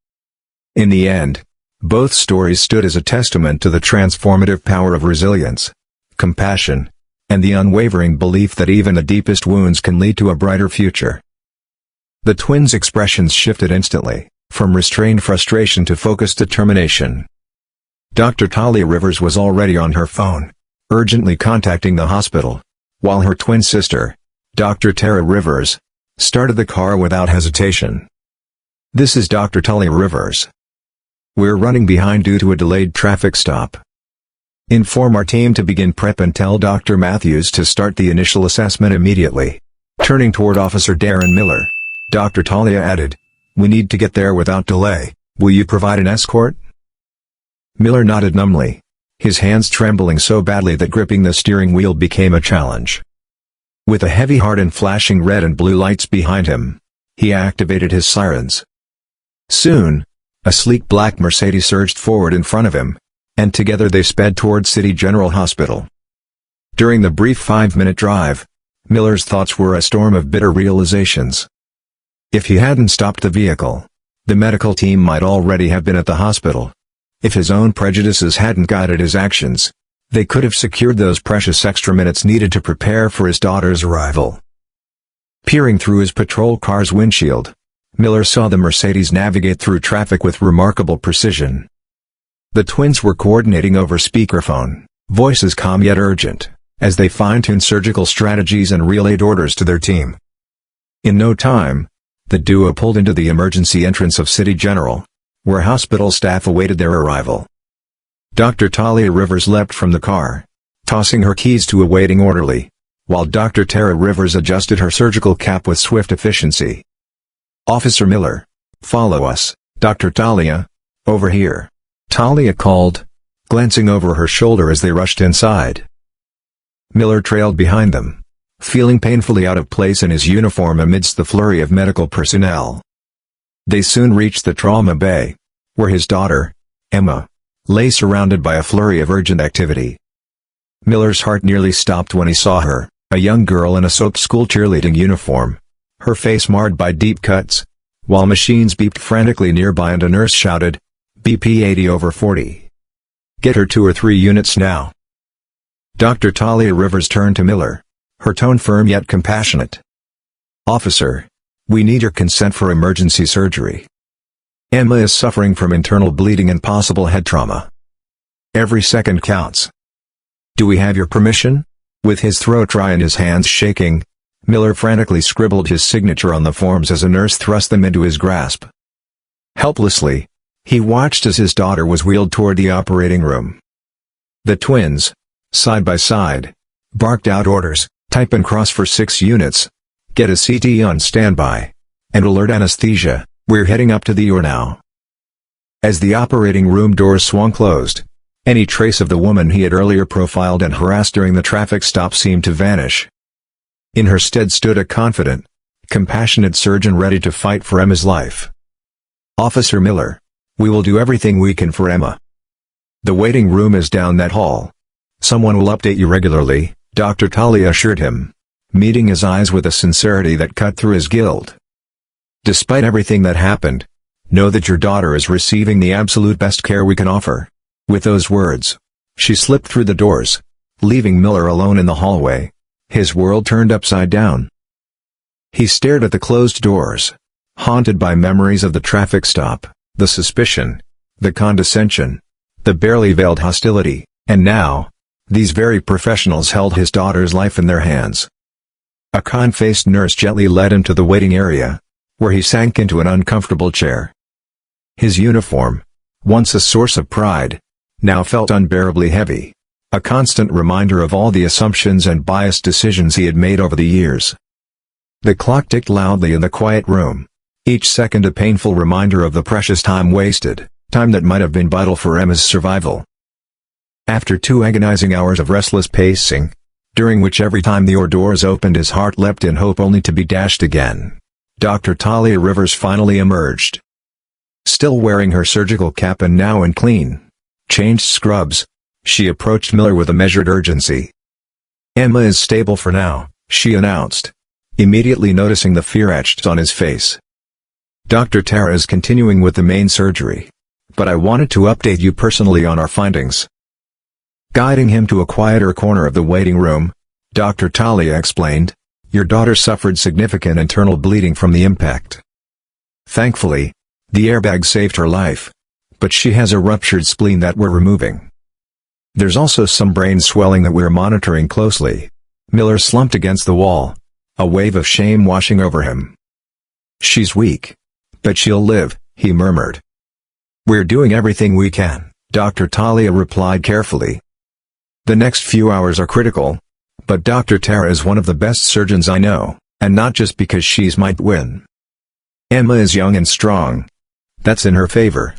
In the end, both stories stood as a testament to the transformative power of resilience, compassion, and the unwavering belief that even the deepest wounds can lead to a brighter future. The twins' expressions shifted instantly, from restrained frustration to focused determination. Dr. Talia Rivers was already on her phone, urgently contacting the hospital, while her twin sister, Dr. Tara Rivers, started the car without hesitation. "This is Dr. Talia Rivers. We're running behind due to a delayed traffic stop. Inform our team to begin prep and tell Dr. Matthews to start the initial assessment immediately." Turning toward Officer Darren Miller, Dr. Talia added, "We need to get there without delay. Will you provide an escort?" Miller nodded numbly, his hands trembling so badly that gripping the steering wheel became a challenge. With a heavy heart and flashing red and blue lights behind him, he activated his sirens. Soon, a sleek black Mercedes surged forward in front of him, and together they sped toward City General Hospital. During the brief 5-minute drive, Miller's thoughts were a storm of bitter realizations. If he hadn't stopped the vehicle, the medical team might already have been at the hospital. If his own prejudices hadn't guided his actions, they could have secured those precious extra minutes needed to prepare for his daughter's arrival. Peering through his patrol car's windshield, Miller saw the Mercedes navigate through traffic with remarkable precision. The twins were coordinating over speakerphone, voices calm yet urgent, as they fine-tuned surgical strategies and relayed orders to their team. In no time, the duo pulled into the emergency entrance of City General, where hospital staff awaited their arrival. Dr. Talia Rivers leapt from the car, tossing her keys to a waiting orderly, while Dr. Tara Rivers adjusted her surgical cap with swift efficiency. "Officer Miller, follow us, Dr. Talia, over here," Talia called, glancing over her shoulder as they rushed inside. Miller trailed behind them, feeling painfully out of place in his uniform amidst the flurry of medical personnel. They soon reached the trauma bay, where his daughter, Emma, lay surrounded by a flurry of urgent activity. Miller's heart nearly stopped when he saw her, a young girl in a soap school cheerleading uniform, her face marred by deep cuts, while machines beeped frantically nearby and a nurse shouted, "BP 80/40. Get her 2 or 3 units now." Dr. Talia Rivers turned to Miller, her tone firm yet compassionate. "Officer, we need your consent for emergency surgery. Emma is suffering from internal bleeding and possible head trauma. Every second counts. Do we have your permission?" With his throat dry and his hands shaking, Miller frantically scribbled his signature on the forms as a nurse thrust them into his grasp. Helplessly, he watched as his daughter was wheeled toward the operating room. The twins, side by side, barked out orders, "Type and cross for 6 units, get a CT on standby, and alert anesthesia, we're heading up to the ER now." As the operating room doors swung closed, any trace of the woman he had earlier profiled and harassed during the traffic stop seemed to vanish. In her stead stood a confident, compassionate surgeon ready to fight for Emma's life. "Officer Miller, we will do everything we can for Emma. The waiting room is down that hall. Someone will update you regularly," Dr. Talia assured him, meeting his eyes with a sincerity that cut through his guilt. "Despite everything that happened, know that your daughter is receiving the absolute best care we can offer." With those words, she slipped through the doors, leaving Miller alone in the hallway, his world turned upside down. He stared at the closed doors, haunted by memories of the traffic stop, the suspicion, the condescension, the barely veiled hostility, and now, these very professionals held his daughter's life in their hands. A kind-faced nurse gently led him to the waiting area, where he sank into an uncomfortable chair. His uniform, once a source of pride, now felt unbearably heavy, a constant reminder of all the assumptions and biased decisions he had made over the years. The clock ticked loudly in the quiet room, each second a painful reminder of the precious time wasted, time that might have been vital for Emma's survival. After 2 agonizing hours of restless pacing, during which every time the ER doors opened his heart leapt in hope only to be dashed again, Dr. Talia Rivers finally emerged. Still wearing her surgical cap and now in clean, changed scrubs, she approached Miller with a measured urgency. "Emma is stable for now," she announced, immediately noticing the fear etched on his face. "Dr. Tara is continuing with the main surgery, but I wanted to update you personally on our findings." Guiding him to a quieter corner of the waiting room, Dr. Talia explained, "Your daughter suffered significant internal bleeding from the impact. Thankfully, the airbag saved her life, but she has a ruptured spleen that we're removing. There's also some brain swelling that we're monitoring closely." Miller slumped against the wall, a wave of shame washing over him. "She's weak, but she'll live," he murmured. "We're doing everything we can," Dr. Talia replied carefully. "The next few hours are critical, but Dr. Tara is one of the best surgeons I know, and not just because she's might win. Emma is young and strong. That's in her favor."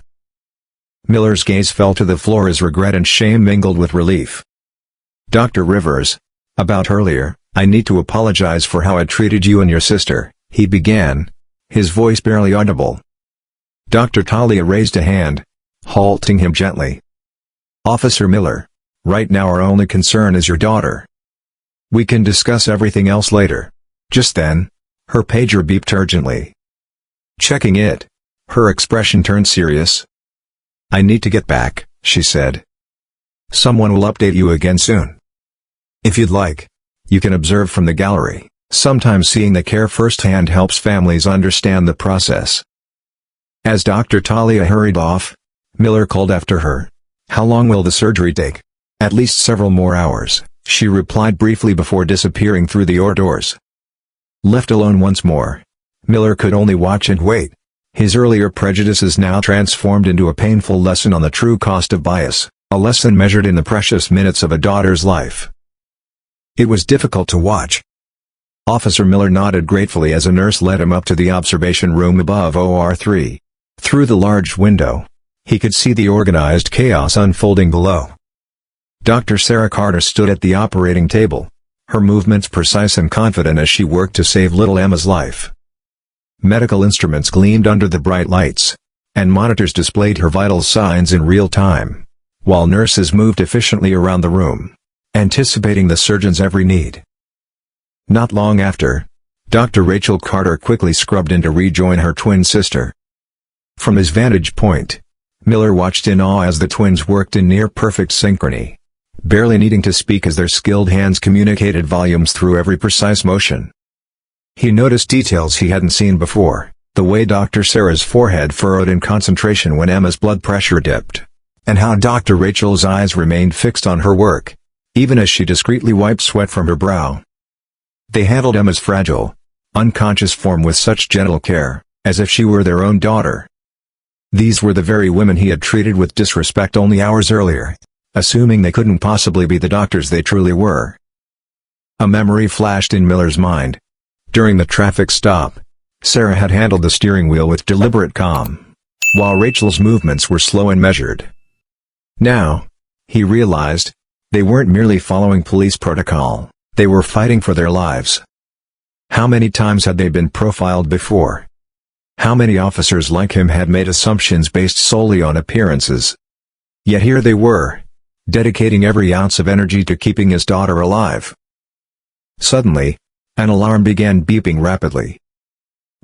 Miller's gaze fell to the floor as regret and shame mingled with relief. "Dr. Rivers, about earlier, I need to apologize for how I treated you and your sister," he began, his voice barely audible. Dr. Talia raised a hand, halting him gently. "Officer Miller, right now our only concern is your daughter. We can discuss everything else later." Just then, her pager beeped urgently. Checking it, her expression turned serious. "I need to get back," she said. "Someone will update you again soon. If you'd like, you can observe from the gallery. Sometimes seeing the care firsthand helps families understand the process." As Dr. Talia hurried off, Miller called after her, "How long will the surgery take?" "At least several more hours," she replied briefly before disappearing through the ER doors. Left alone once more, Miller could only watch and wait, his earlier prejudices now transformed into a painful lesson on the true cost of bias, a lesson measured in the precious minutes of a daughter's life. It was difficult to watch. Officer Miller nodded gratefully as a nurse led him up to the observation room above OR3. Through the large window, he could see the organized chaos unfolding below. Dr. Sarah Carter stood at the operating table, her movements precise and confident as she worked to save little Emma's life. Medical instruments gleamed under the bright lights, and monitors displayed her vital signs in real time, while nurses moved efficiently around the room, anticipating the surgeon's every need. Not long after, Dr. Rachel Carter quickly scrubbed in to rejoin her twin sister. From his vantage point, Miller watched in awe as the twins worked in near-perfect synchrony, barely needing to speak as their skilled hands communicated volumes through every precise motion. He noticed details he hadn't seen before, the way Dr. Sarah's forehead furrowed in concentration when Emma's blood pressure dipped, and how Dr. Rachel's eyes remained fixed on her work, even as she discreetly wiped sweat from her brow. They handled Emma's fragile, unconscious form with such gentle care, as if she were their own daughter. These were the very women he had treated with disrespect only hours earlier, assuming they couldn't possibly be the doctors they truly were. A memory flashed in Miller's mind. During the traffic stop, Sarah had handled the steering wheel with deliberate calm, while Rachel's movements were slow and measured. Now, he realized, they weren't merely following police protocol, they were fighting for their lives. How many times had they been profiled before? How many officers like him had made assumptions based solely on appearances? Yet here they were, dedicating every ounce of energy to keeping his daughter alive. Suddenly, an alarm began beeping rapidly.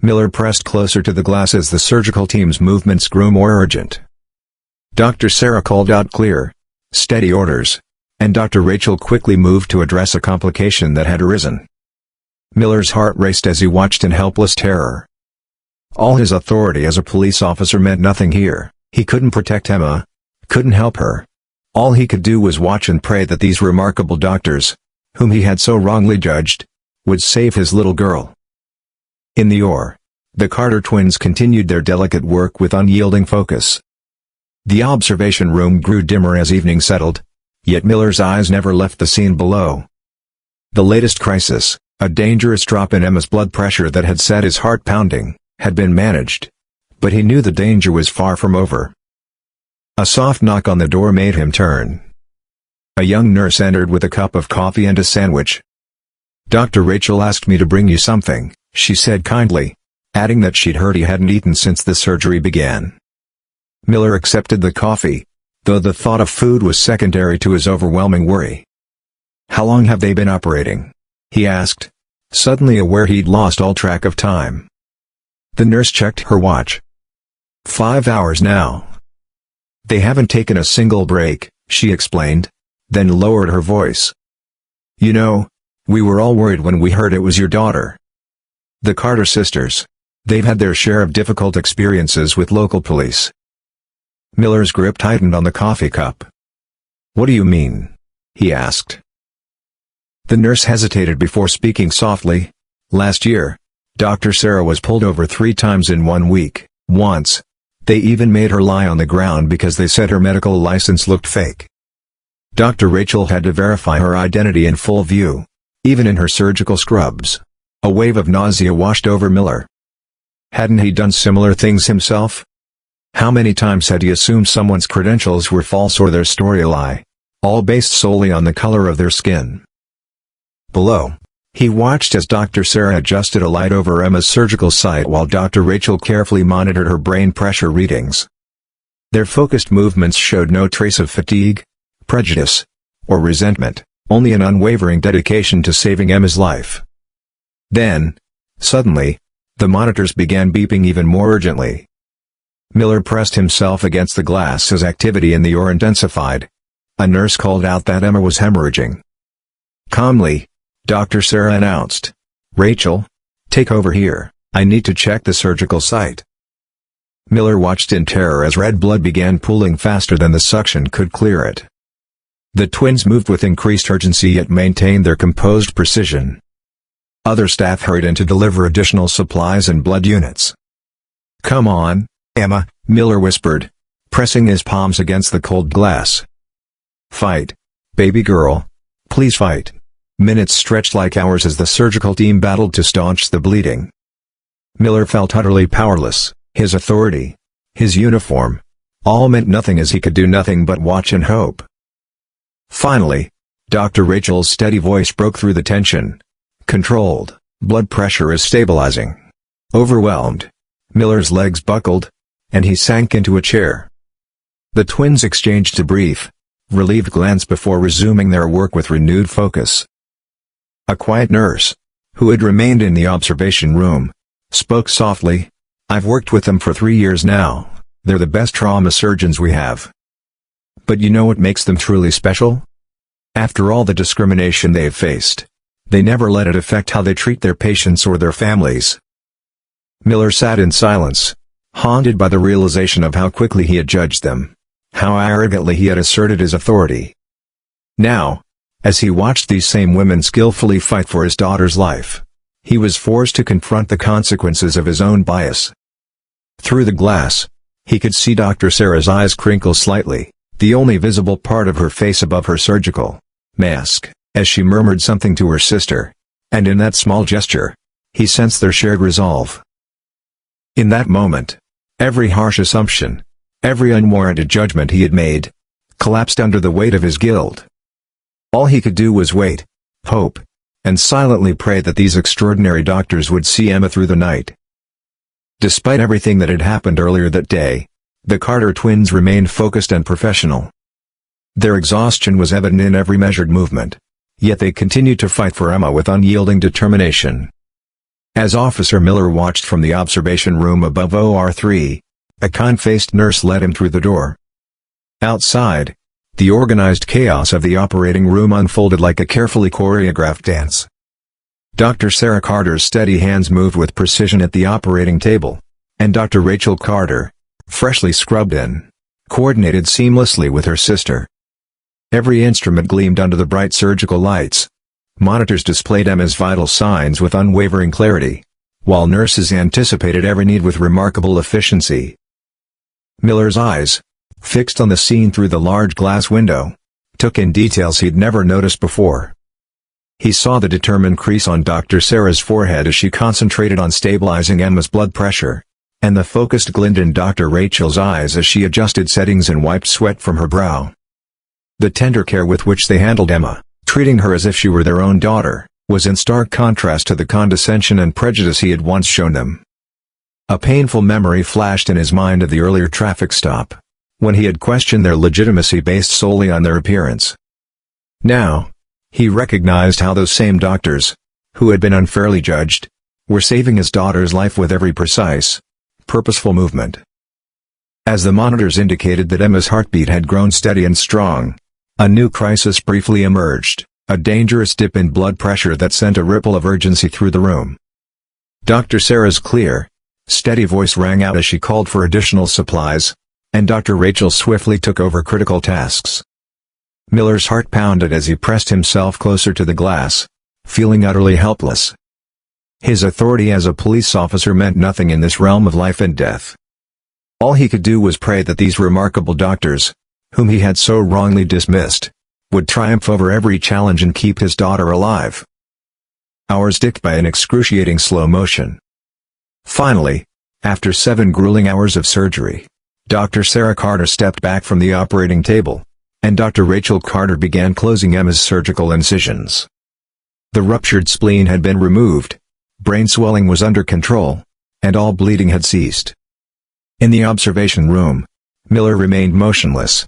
Miller pressed closer to the glass as the surgical team's movements grew more urgent. Dr. Sarah called out clear, steady orders, and Dr. Rachel quickly moved to address a complication that had arisen. Miller's heart raced as he watched in helpless terror. All his authority as a police officer meant nothing here. He couldn't protect Emma, couldn't help her. All he could do was watch and pray that these remarkable doctors, whom he had so wrongly judged, would save his little girl. In the OR, the Carter twins continued their delicate work with unyielding focus. The observation room grew dimmer as evening settled, yet Miller's eyes never left the scene below. The latest crisis, a dangerous drop in Emma's blood pressure that had set his heart pounding, had been managed, but he knew the danger was far from over. A soft knock on the door made him turn. A young nurse entered with a cup of coffee and a sandwich. "Dr. Rachel asked me to bring you something," she said kindly, adding that she'd heard he hadn't eaten since the surgery began. Miller accepted the coffee, though the thought of food was secondary to his overwhelming worry. "How long have they been operating?" he asked, suddenly aware he'd lost all track of time. The nurse checked her watch. 5 hours now. "They haven't taken a single break," she explained, then lowered her voice. "You know, we were all worried when we heard it was your daughter. The Carter sisters. They've had their share of difficult experiences with local police." Miller's grip tightened on the coffee cup. "What do you mean?" he asked. The nurse hesitated before speaking softly. "Last year, Dr. Sarah was pulled over 3 times in 1 week. Once, they even made her lie on the ground because they said her medical license looked fake. Dr. Rachel had to verify her identity in full view, even in her surgical scrubs." A wave of nausea washed over Miller. Hadn't he done similar things himself? How many times had he assumed someone's credentials were false or their story a lie, all based solely on the color of their skin? Below, he watched as Dr. Sarah adjusted a light over Emma's surgical site while Dr. Rachel carefully monitored her brain pressure readings. Their focused movements showed no trace of fatigue, prejudice, or resentment, only an unwavering dedication to saving Emma's life. Then, suddenly, the monitors began beeping even more urgently. Miller pressed himself against the glass as activity in the OR intensified. A nurse called out that Emma was hemorrhaging. Calmly, Dr. Sarah announced, "Rachel, take over here, I need to check the surgical site." Miller watched in terror as red blood began pooling faster than the suction could clear it. The twins moved with increased urgency yet maintained their composed precision. Other staff hurried in to deliver additional supplies and blood units. "Come on, Emma," Miller whispered, pressing his palms against the cold glass. "Fight, baby girl. Please fight." Minutes stretched like hours as the surgical team battled to staunch the bleeding. Miller felt utterly powerless. His authority, his uniform, all meant nothing as he could do nothing but watch and hope. Finally, Dr. Rachel's steady voice broke through the tension. "Controlled, blood pressure is stabilizing." Overwhelmed, Miller's legs buckled, and he sank into a chair. The twins exchanged a brief, relieved glance before resuming their work with renewed focus. A quiet nurse, who had remained in the observation room, spoke softly. "I've worked with them for 3 years now. They're the best trauma surgeons we have. But you know what makes them truly special? After all the discrimination they've faced, they never let it affect how they treat their patients or their families." Miller sat in silence, haunted by the realization of how quickly he had judged them, how arrogantly he had asserted his authority. Now, as he watched these same women skillfully fight for his daughter's life, he was forced to confront the consequences of his own bias. Through the glass, he could see Dr. Sarah's eyes crinkle slightly, the only visible part of her face above her surgical mask, as she murmured something to her sister, and in that small gesture, he sensed their shared resolve. In that moment, every harsh assumption, every unwarranted judgment he had made, collapsed under the weight of his guilt. All he could do was wait, hope, and silently pray that these extraordinary doctors would see Emma through the night. Despite everything that had happened earlier that day, the Carter twins remained focused and professional. Their exhaustion was evident in every measured movement, yet they continued to fight for Emma with unyielding determination. As Officer Miller watched from the observation room above OR3, a kind-faced nurse led him through the door. Outside, the organized chaos of the operating room unfolded like a carefully choreographed dance. Dr. Sarah Carter's steady hands moved with precision at the operating table, and Dr. Rachel Carter, freshly scrubbed in, coordinated seamlessly with her sister. Every instrument gleamed under the bright surgical lights. Monitors displayed Emma's vital signs with unwavering clarity, while nurses anticipated every need with remarkable efficiency. Miller's eyes, fixed on the scene through the large glass window, took in details he'd never noticed before. He saw the determined crease on Dr. Sarah's forehead as she concentrated on stabilizing Emma's blood pressure, and the focused glint in Dr. Rachel's eyes as she adjusted settings and wiped sweat from her brow. The tender care with which they handled Emma, treating her as if she were their own daughter, was in stark contrast to the condescension and prejudice he had once shown them. A painful memory flashed in his mind of the earlier traffic stop, when he had questioned their legitimacy based solely on their appearance. Now, he recognized how those same doctors, who had been unfairly judged, were saving his daughter's life with every precise, purposeful movement. As the monitors indicated that Emma's heartbeat had grown steady and strong, a new crisis briefly emerged, a dangerous dip in blood pressure that sent a ripple of urgency through the room. Dr. Sarah's clear, steady voice rang out as she called for additional supplies, and Dr. Rachel swiftly took over critical tasks. Miller's heart pounded as he pressed himself closer to the glass, feeling utterly helpless. His authority as a police officer meant nothing in this realm of life and death. All he could do was pray that these remarkable doctors, whom he had so wrongly dismissed, would triumph over every challenge and keep his daughter alive. Hours ticked by in excruciating slow motion. Finally, after 7 grueling hours of surgery, Dr. Sarah Carter stepped back from the operating table, and Dr. Rachel Carter began closing Emma's surgical incisions. The ruptured spleen had been removed, brain swelling was under control, and all bleeding had ceased. In the observation room, Miller remained motionless.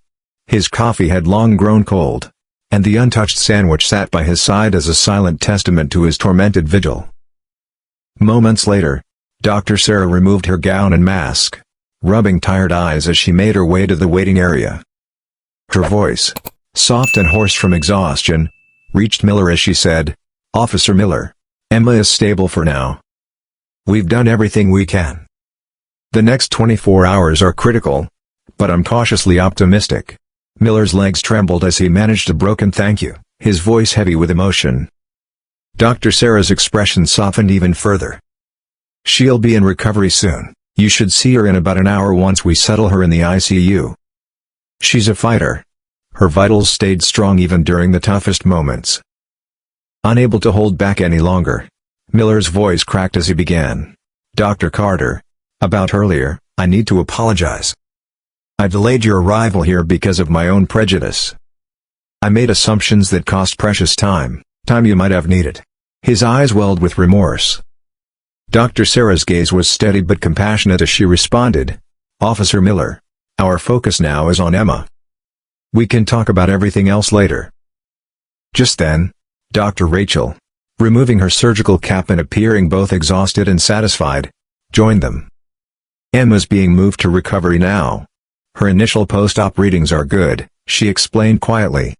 His coffee had long grown cold, and the untouched sandwich sat by his side as a silent testament to his tormented vigil. Moments later, Dr. Sarah removed her gown and mask, rubbing tired eyes as she made her way to the waiting area. Her voice, soft and hoarse from exhaustion, reached Miller as she said, "Officer Miller, Emma is stable for now. We've done everything we can. The next 24 hours are critical, but I'm cautiously optimistic." Miller's legs trembled as he managed a broken thank you, his voice heavy with emotion. Dr. Sarah's expression softened even further. "She'll be in recovery soon. You should see her in about an hour once we settle her in the ICU. She's a fighter. Her vitals stayed strong even during the toughest moments." Unable to hold back any longer, Miller's voice cracked as he began. "Dr. Carter. About earlier, I need to apologize. I delayed your arrival here because of my own prejudice. I made assumptions that cost precious time you might have needed." His eyes welled with remorse. Dr. Sarah's gaze was steady but compassionate as she responded, "Officer Miller, our focus now is on Emma. We can talk about everything else later." Just then, Dr. Rachel, removing her surgical cap and appearing both exhausted and satisfied, joined them. "Emma's being moved to recovery now. Her initial post-op readings are good," she explained quietly.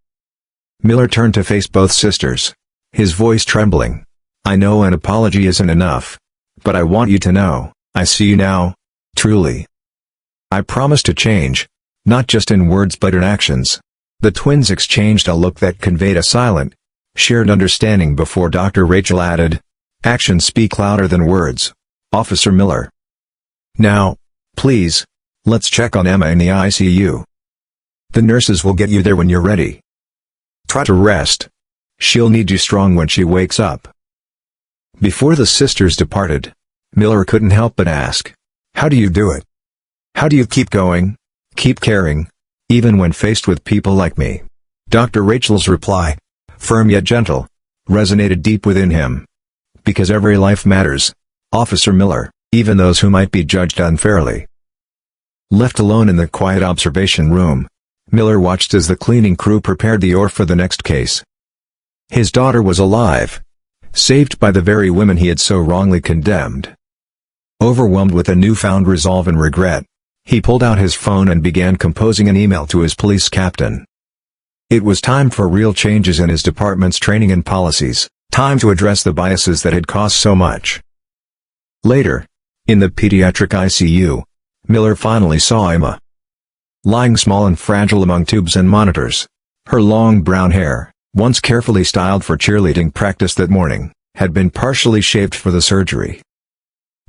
Miller turned to face both sisters, his voice trembling. "I know an apology isn't enough, but I want you to know, I see you now, truly. I promise to change, not just in words but in actions." The twins exchanged a look that conveyed a silent, shared understanding before Dr. Rachel added, "Actions speak louder than words, Officer Miller. Now, please, let's check on Emma in the ICU. The nurses will get you there when you're ready. Try to rest. She'll need you strong when she wakes up." Before the sisters departed, Miller couldn't help but ask, "How do you do it? How do you keep going, keep caring, even when faced with people like me?" Dr. Rachel's reply, firm yet gentle, resonated deep within him. "Because every life matters, Officer Miller, even those who might be judged unfairly." Left alone in the quiet observation room, Miller watched as the cleaning crew prepared the ore for the next case. His daughter was alive, saved by the very women he had so wrongly condemned. Overwhelmed with a newfound resolve and regret, he pulled out his phone and began composing an email to his police captain. It was time for real changes in his department's training and policies, time to address the biases that had cost so much. Later, in the pediatric ICU, Miller finally saw Emma. Lying small and fragile among tubes and monitors, her long brown hair, once carefully styled for cheerleading practice that morning, had been partially shaved for the surgery.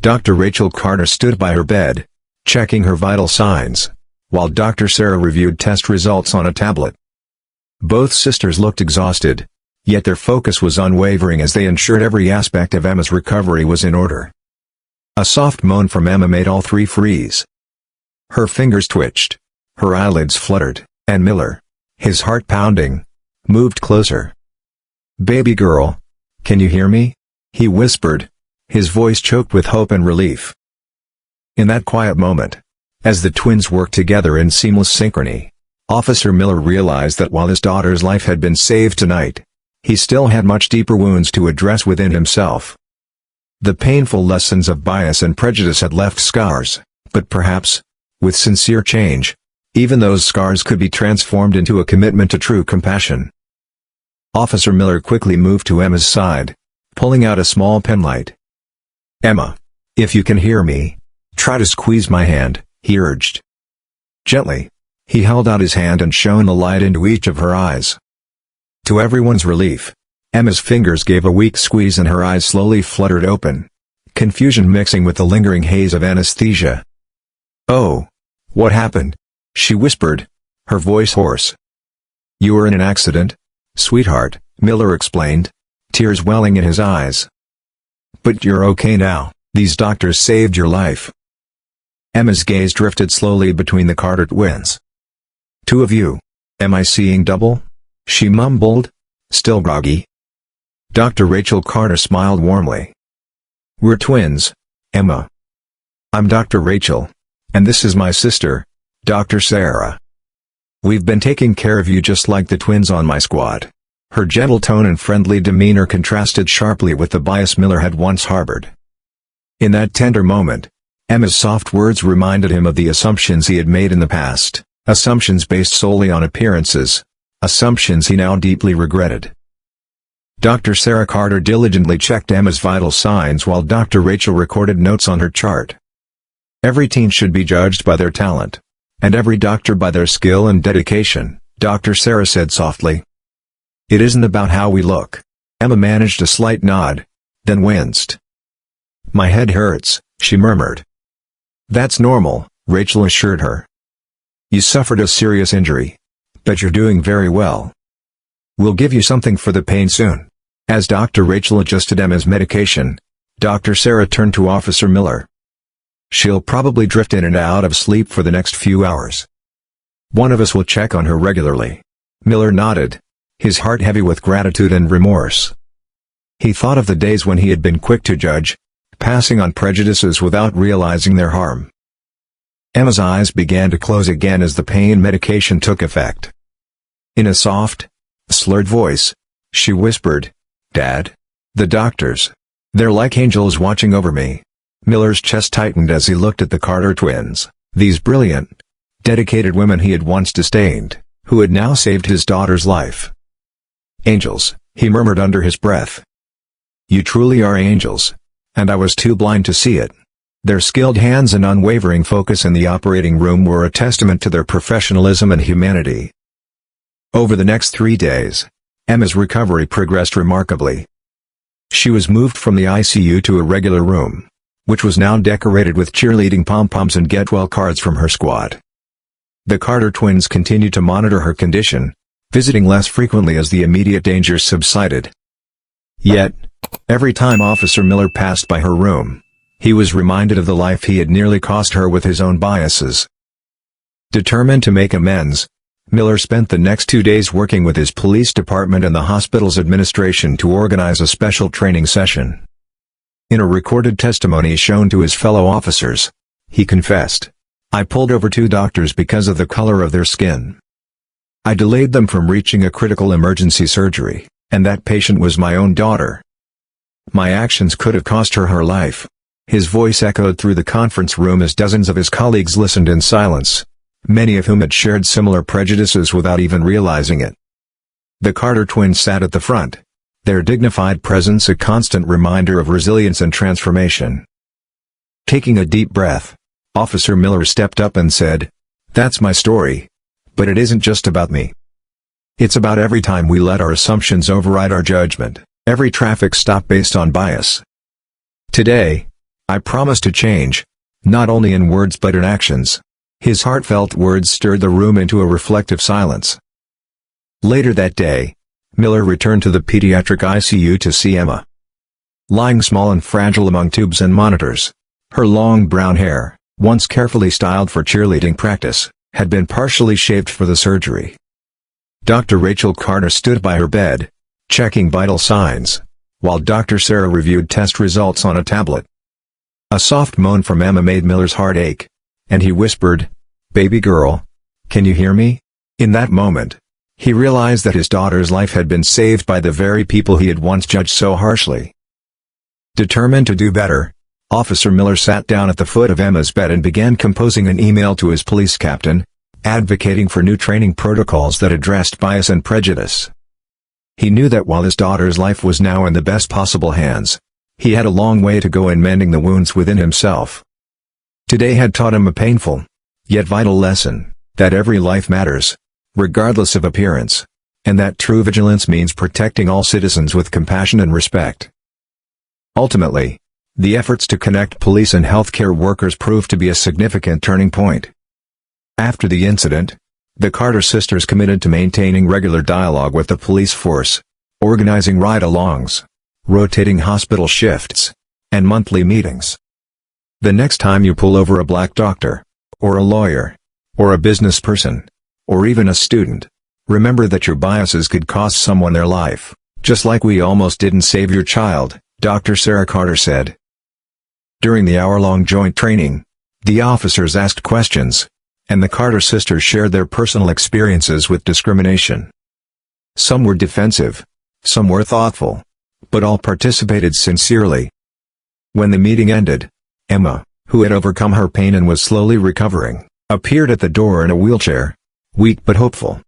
Dr. Rachel Carter stood by her bed, checking her vital signs, while Dr. Sarah reviewed test results on a tablet. Both sisters looked exhausted, yet their focus was unwavering as they ensured every aspect of Emma's recovery was in order. A soft moan from Emma made all three freeze. Her fingers twitched, her eyelids fluttered, and Miller, his heart pounding, moved closer. "Baby girl, can you hear me?" he whispered, his voice choked with hope and relief. In that quiet moment, as the twins worked together in seamless synchrony, Officer Miller realized that while his daughter's life had been saved tonight, he still had much deeper wounds to address within himself. The painful lessons of bias and prejudice had left scars, but perhaps, with sincere change, even those scars could be transformed into a commitment to true compassion. Officer Miller quickly moved to Emma's side, pulling out a small penlight. "Emma, if you can hear me, try to squeeze my hand," he urged. Gently, he held out his hand and shone the light into each of her eyes. To everyone's relief, Emma's fingers gave a weak squeeze and her eyes slowly fluttered open, confusion mixing with the lingering haze of anesthesia. "Oh, what happened?" she whispered, her voice hoarse. "You were in an accident, sweetheart," Miller explained, tears welling in his eyes. "But you're okay now, these doctors saved your life." Emma's gaze drifted slowly between the Carter twins. "Two of you? Am I seeing double?" she mumbled, still groggy. Dr. Rachel Carter smiled warmly. "We're twins, Emma. I'm Dr. Rachel, and this is my sister, Dr. Sarah. We've been taking care of you just like the twins on my squad." Her gentle tone and friendly demeanor contrasted sharply with the bias Miller had once harbored. In that tender moment, Emma's soft words reminded him of the assumptions he had made in the past, assumptions based solely on appearances, assumptions he now deeply regretted. Dr. Sarah Carter diligently checked Emma's vital signs while Dr. Rachel recorded notes on her chart. Every teen should be judged by their talent, and every doctor by their skill and dedication, Dr. Sarah said softly. "It isn't about how we look." Emma managed a slight nod, then winced. "My head hurts," she murmured. "That's normal," Rachel assured her. "You suffered a serious injury, but you're doing very well. We'll give you something for the pain soon." As Dr. Rachel adjusted Emma's medication, Dr. Sarah turned to Officer Miller. "She'll probably drift in and out of sleep for the next few hours. One of us will check on her regularly." Miller nodded, his heart heavy with gratitude and remorse. He thought of the days when he had been quick to judge, passing on prejudices without realizing their harm. Emma's eyes began to close again as the pain medication took effect. In a soft, slurred voice, she whispered, "Dad? The doctors. They're like angels watching over me." Miller's chest tightened as he looked at the Carter twins, these brilliant, dedicated women he had once disdained, who had now saved his daughter's life. "Angels," he murmured under his breath. "You truly are angels. And I was too blind to see it." Their skilled hands and unwavering focus in the operating room were a testament to their professionalism and humanity. Over the next 3 days, Emma's recovery progressed remarkably. She was moved from the ICU to a regular room, which was now decorated with cheerleading pom-poms and get-well cards from her squad. The Carter twins continued to monitor her condition, visiting less frequently as the immediate dangers subsided. Yet, every time Officer Miller passed by her room, he was reminded of the life he had nearly cost her with his own biases. Determined to make amends, Miller spent the next 2 days working with his police department and the hospital's administration to organize a special training session. In a recorded testimony shown to his fellow officers, he confessed, "I pulled over 2 doctors because of the color of their skin. I delayed them from reaching a critical emergency surgery, and that patient was my own daughter. My actions could have cost her her life." His voice echoed through the conference room as dozens of his colleagues listened in silence, many of whom had shared similar prejudices without even realizing it. The Carter twins sat at the front, their dignified presence a constant reminder of resilience and transformation. Taking a deep breath, Officer Miller stepped up and said, "That's my story. But it isn't just about me. It's about every time we let our assumptions override our judgment, every traffic stop based on bias. Today, I promise to change, not only in words but in actions." His heartfelt words stirred the room into a reflective silence. Later that day, Miller returned to the pediatric ICU to see Emma. Lying small and fragile among tubes and monitors, her long brown hair, once carefully styled for cheerleading practice, had been partially shaved for the surgery. Dr. Rachel Carter stood by her bed, checking vital signs, while Dr. Sarah reviewed test results on a tablet. A soft moan from Emma made Miller's heart ache, and he whispered, "Baby girl, can you hear me?" In that moment, he realized that his daughter's life had been saved by the very people he had once judged so harshly. Determined to do better, Officer Miller sat down at the foot of Emma's bed and began composing an email to his police captain, advocating for new training protocols that addressed bias and prejudice. He knew that while his daughter's life was now in the best possible hands, he had a long way to go in mending the wounds within himself. Today had taught him a painful, yet vital lesson, that every life matters, regardless of appearance, and that true vigilance means protecting all citizens with compassion and respect. Ultimately, the efforts to connect police and healthcare workers proved to be a significant turning point. After the incident, the Carter sisters committed to maintaining regular dialogue with the police force, organizing ride-alongs, rotating hospital shifts, and monthly meetings. The next time you pull over a black doctor, or a lawyer, or a business person, or even a student, remember that your biases could cost someone their life, just like we almost didn't save your child, Dr. Sarah Carter said. During the hour-long joint training, the officers asked questions, and the Carter sisters shared their personal experiences with discrimination. Some were defensive, some were thoughtful, but all participated sincerely. When the meeting ended, Emma, who had overcome her pain and was slowly recovering, appeared at the door in a wheelchair, weak but hopeful.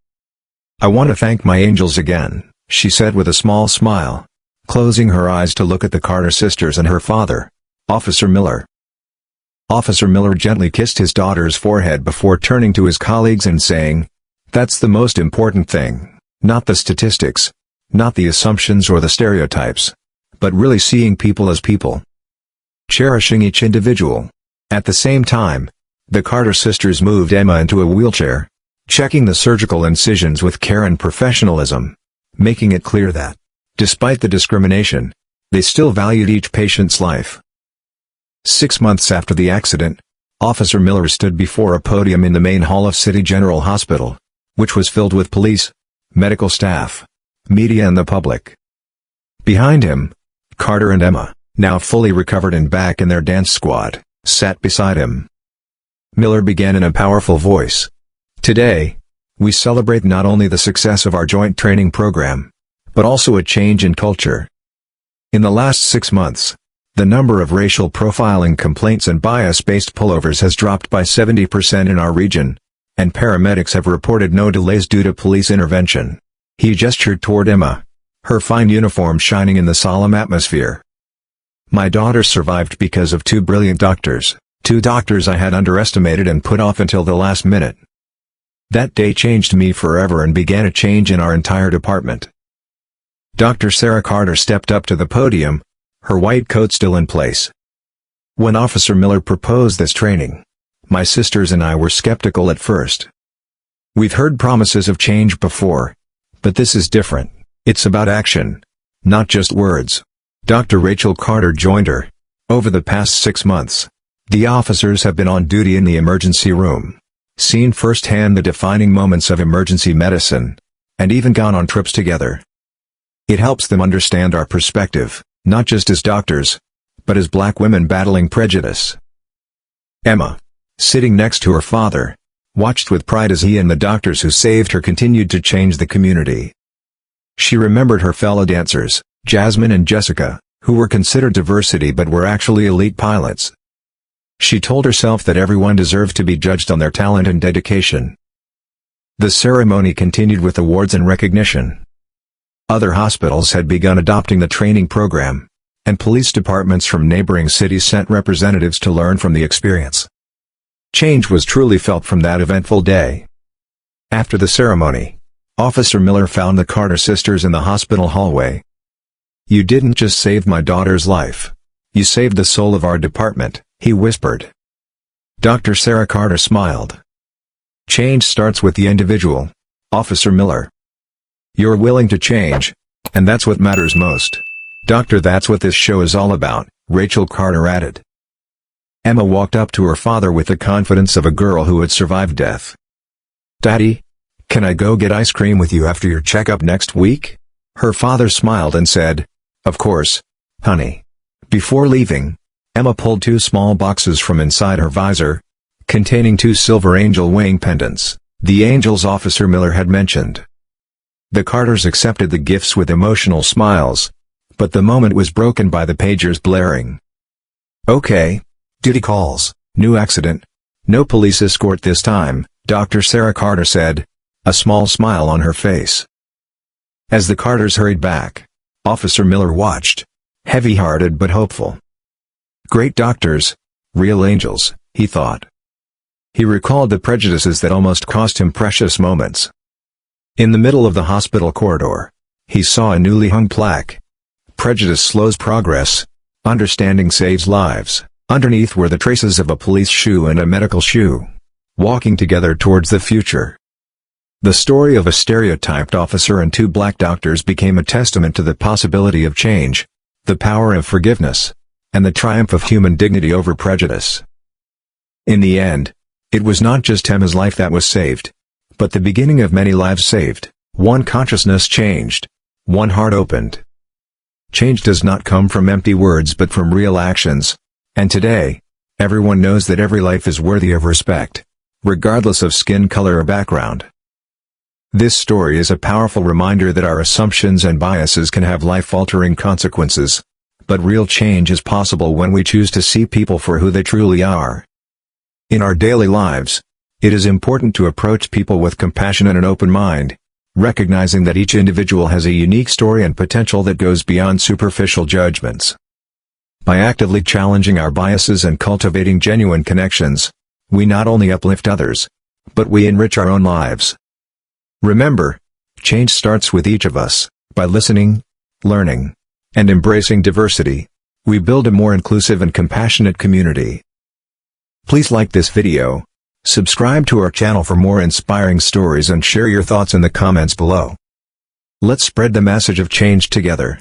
"I want to thank my angels again," she said with a small smile, closing her eyes to look at the Carter sisters and her father, Officer Miller. Officer Miller gently kissed his daughter's forehead before turning to his colleagues and saying, "That's the most important thing, not the statistics, not the assumptions or the stereotypes, but really seeing people as people. Cherishing each individual." At the same time, the Carter sisters moved Emma into a wheelchair, checking the surgical incisions with care and professionalism, making it clear that, Despite the discrimination, they still valued each patient's life. 6 months after the accident, Officer Miller stood before a podium in the main hall of City General Hospital, which was filled with police, medical staff, media and the public. Behind him, Carter and Emma, now fully recovered and back in their dance squad, sat beside him. Miller began in a powerful voice. "Today, we celebrate not only the success of our joint training program, but also a change in culture. In the last 6 months, the number of racial profiling complaints and bias-based pullovers has dropped by 70% in our region, and paramedics have reported no delays due to police intervention." He gestured toward Emma, her fine uniform shining in the solemn atmosphere. "My daughter survived because of 2 brilliant doctors, 2 doctors I had underestimated and put off until the last minute. That day changed me forever and began a change in our entire department." Dr. Sarah Carter stepped up to the podium, her white coat still in place. "When Officer Miller proposed this training, my sisters and I were skeptical at first. We've heard promises of change before, but this is different. It's about action, not just words." Dr. Rachel Carter joined her. "Over the past 6 months, the officers have been on duty in the emergency room, seen firsthand the defining moments of emergency medicine, and even gone on trips together. It helps them understand our perspective, not just as doctors, but as Black women battling prejudice." Emma, sitting next to her father, watched with pride as he and the doctors who saved her continued to change the community. She remembered her fellow dancers, Jasmine and Jessica, who were considered diversity but were actually elite pilots. She told herself that everyone deserved to be judged on their talent and dedication. The ceremony continued with awards and recognition. Other hospitals had begun adopting the training program, and police departments from neighboring cities sent representatives to learn from the experience. Change was truly felt from that eventful day. After the ceremony, Officer Miller found the Carter sisters in the hospital hallway. "You didn't just save my daughter's life. You saved the soul of our department," he whispered. Dr. Sarah Carter smiled. "Change starts with the individual, Officer Miller. You're willing to change, and that's what matters most." "Doctor, that's what this show is all about," Rachel Carter added. Emma walked up to her father with the confidence of a girl who had survived death. "Daddy, can I go get ice cream with you after your checkup next week?" Her father smiled and said, "Of course, honey." Before leaving, Emma pulled 2 small boxes from inside her visor, containing 2 silver angel wing pendants, the angels Officer Miller had mentioned. The Carters accepted the gifts with emotional smiles, but the moment was broken by the pagers blaring. "Okay. Duty calls, new accident. No police escort this time," Dr. Sarah Carter said, a small smile on her face. As the Carters hurried back, Officer Miller watched, heavy-hearted but hopeful. "Great doctors, real angels," he thought. He recalled the prejudices that almost cost him precious moments. In the middle of the hospital corridor, he saw a newly hung plaque. "Prejudice slows progress. Understanding saves lives." Underneath were the traces of a police shoe and a medical shoe, walking together towards the future. The story of a stereotyped officer and 2 Black doctors became a testament to the possibility of change, the power of forgiveness, and the triumph of human dignity over prejudice. In the end, it was not just Emma's life that was saved, but the beginning of many lives saved. One consciousness changed, one heart opened. Change does not come from empty words but from real actions, and today, everyone knows that every life is worthy of respect, regardless of skin color or background. This story is a powerful reminder that our assumptions and biases can have life-altering consequences, but real change is possible when we choose to see people for who they truly are. In our daily lives, it is important to approach people with compassion and an open mind, recognizing that each individual has a unique story and potential that goes beyond superficial judgments. By actively challenging our biases and cultivating genuine connections, we not only uplift others, but we enrich our own lives. Remember, change starts with each of us. By listening, learning, and embracing diversity, we build a more inclusive and compassionate community. Please like this video, subscribe to our channel for more inspiring stories and share your thoughts in the comments below. Let's spread the message of change together.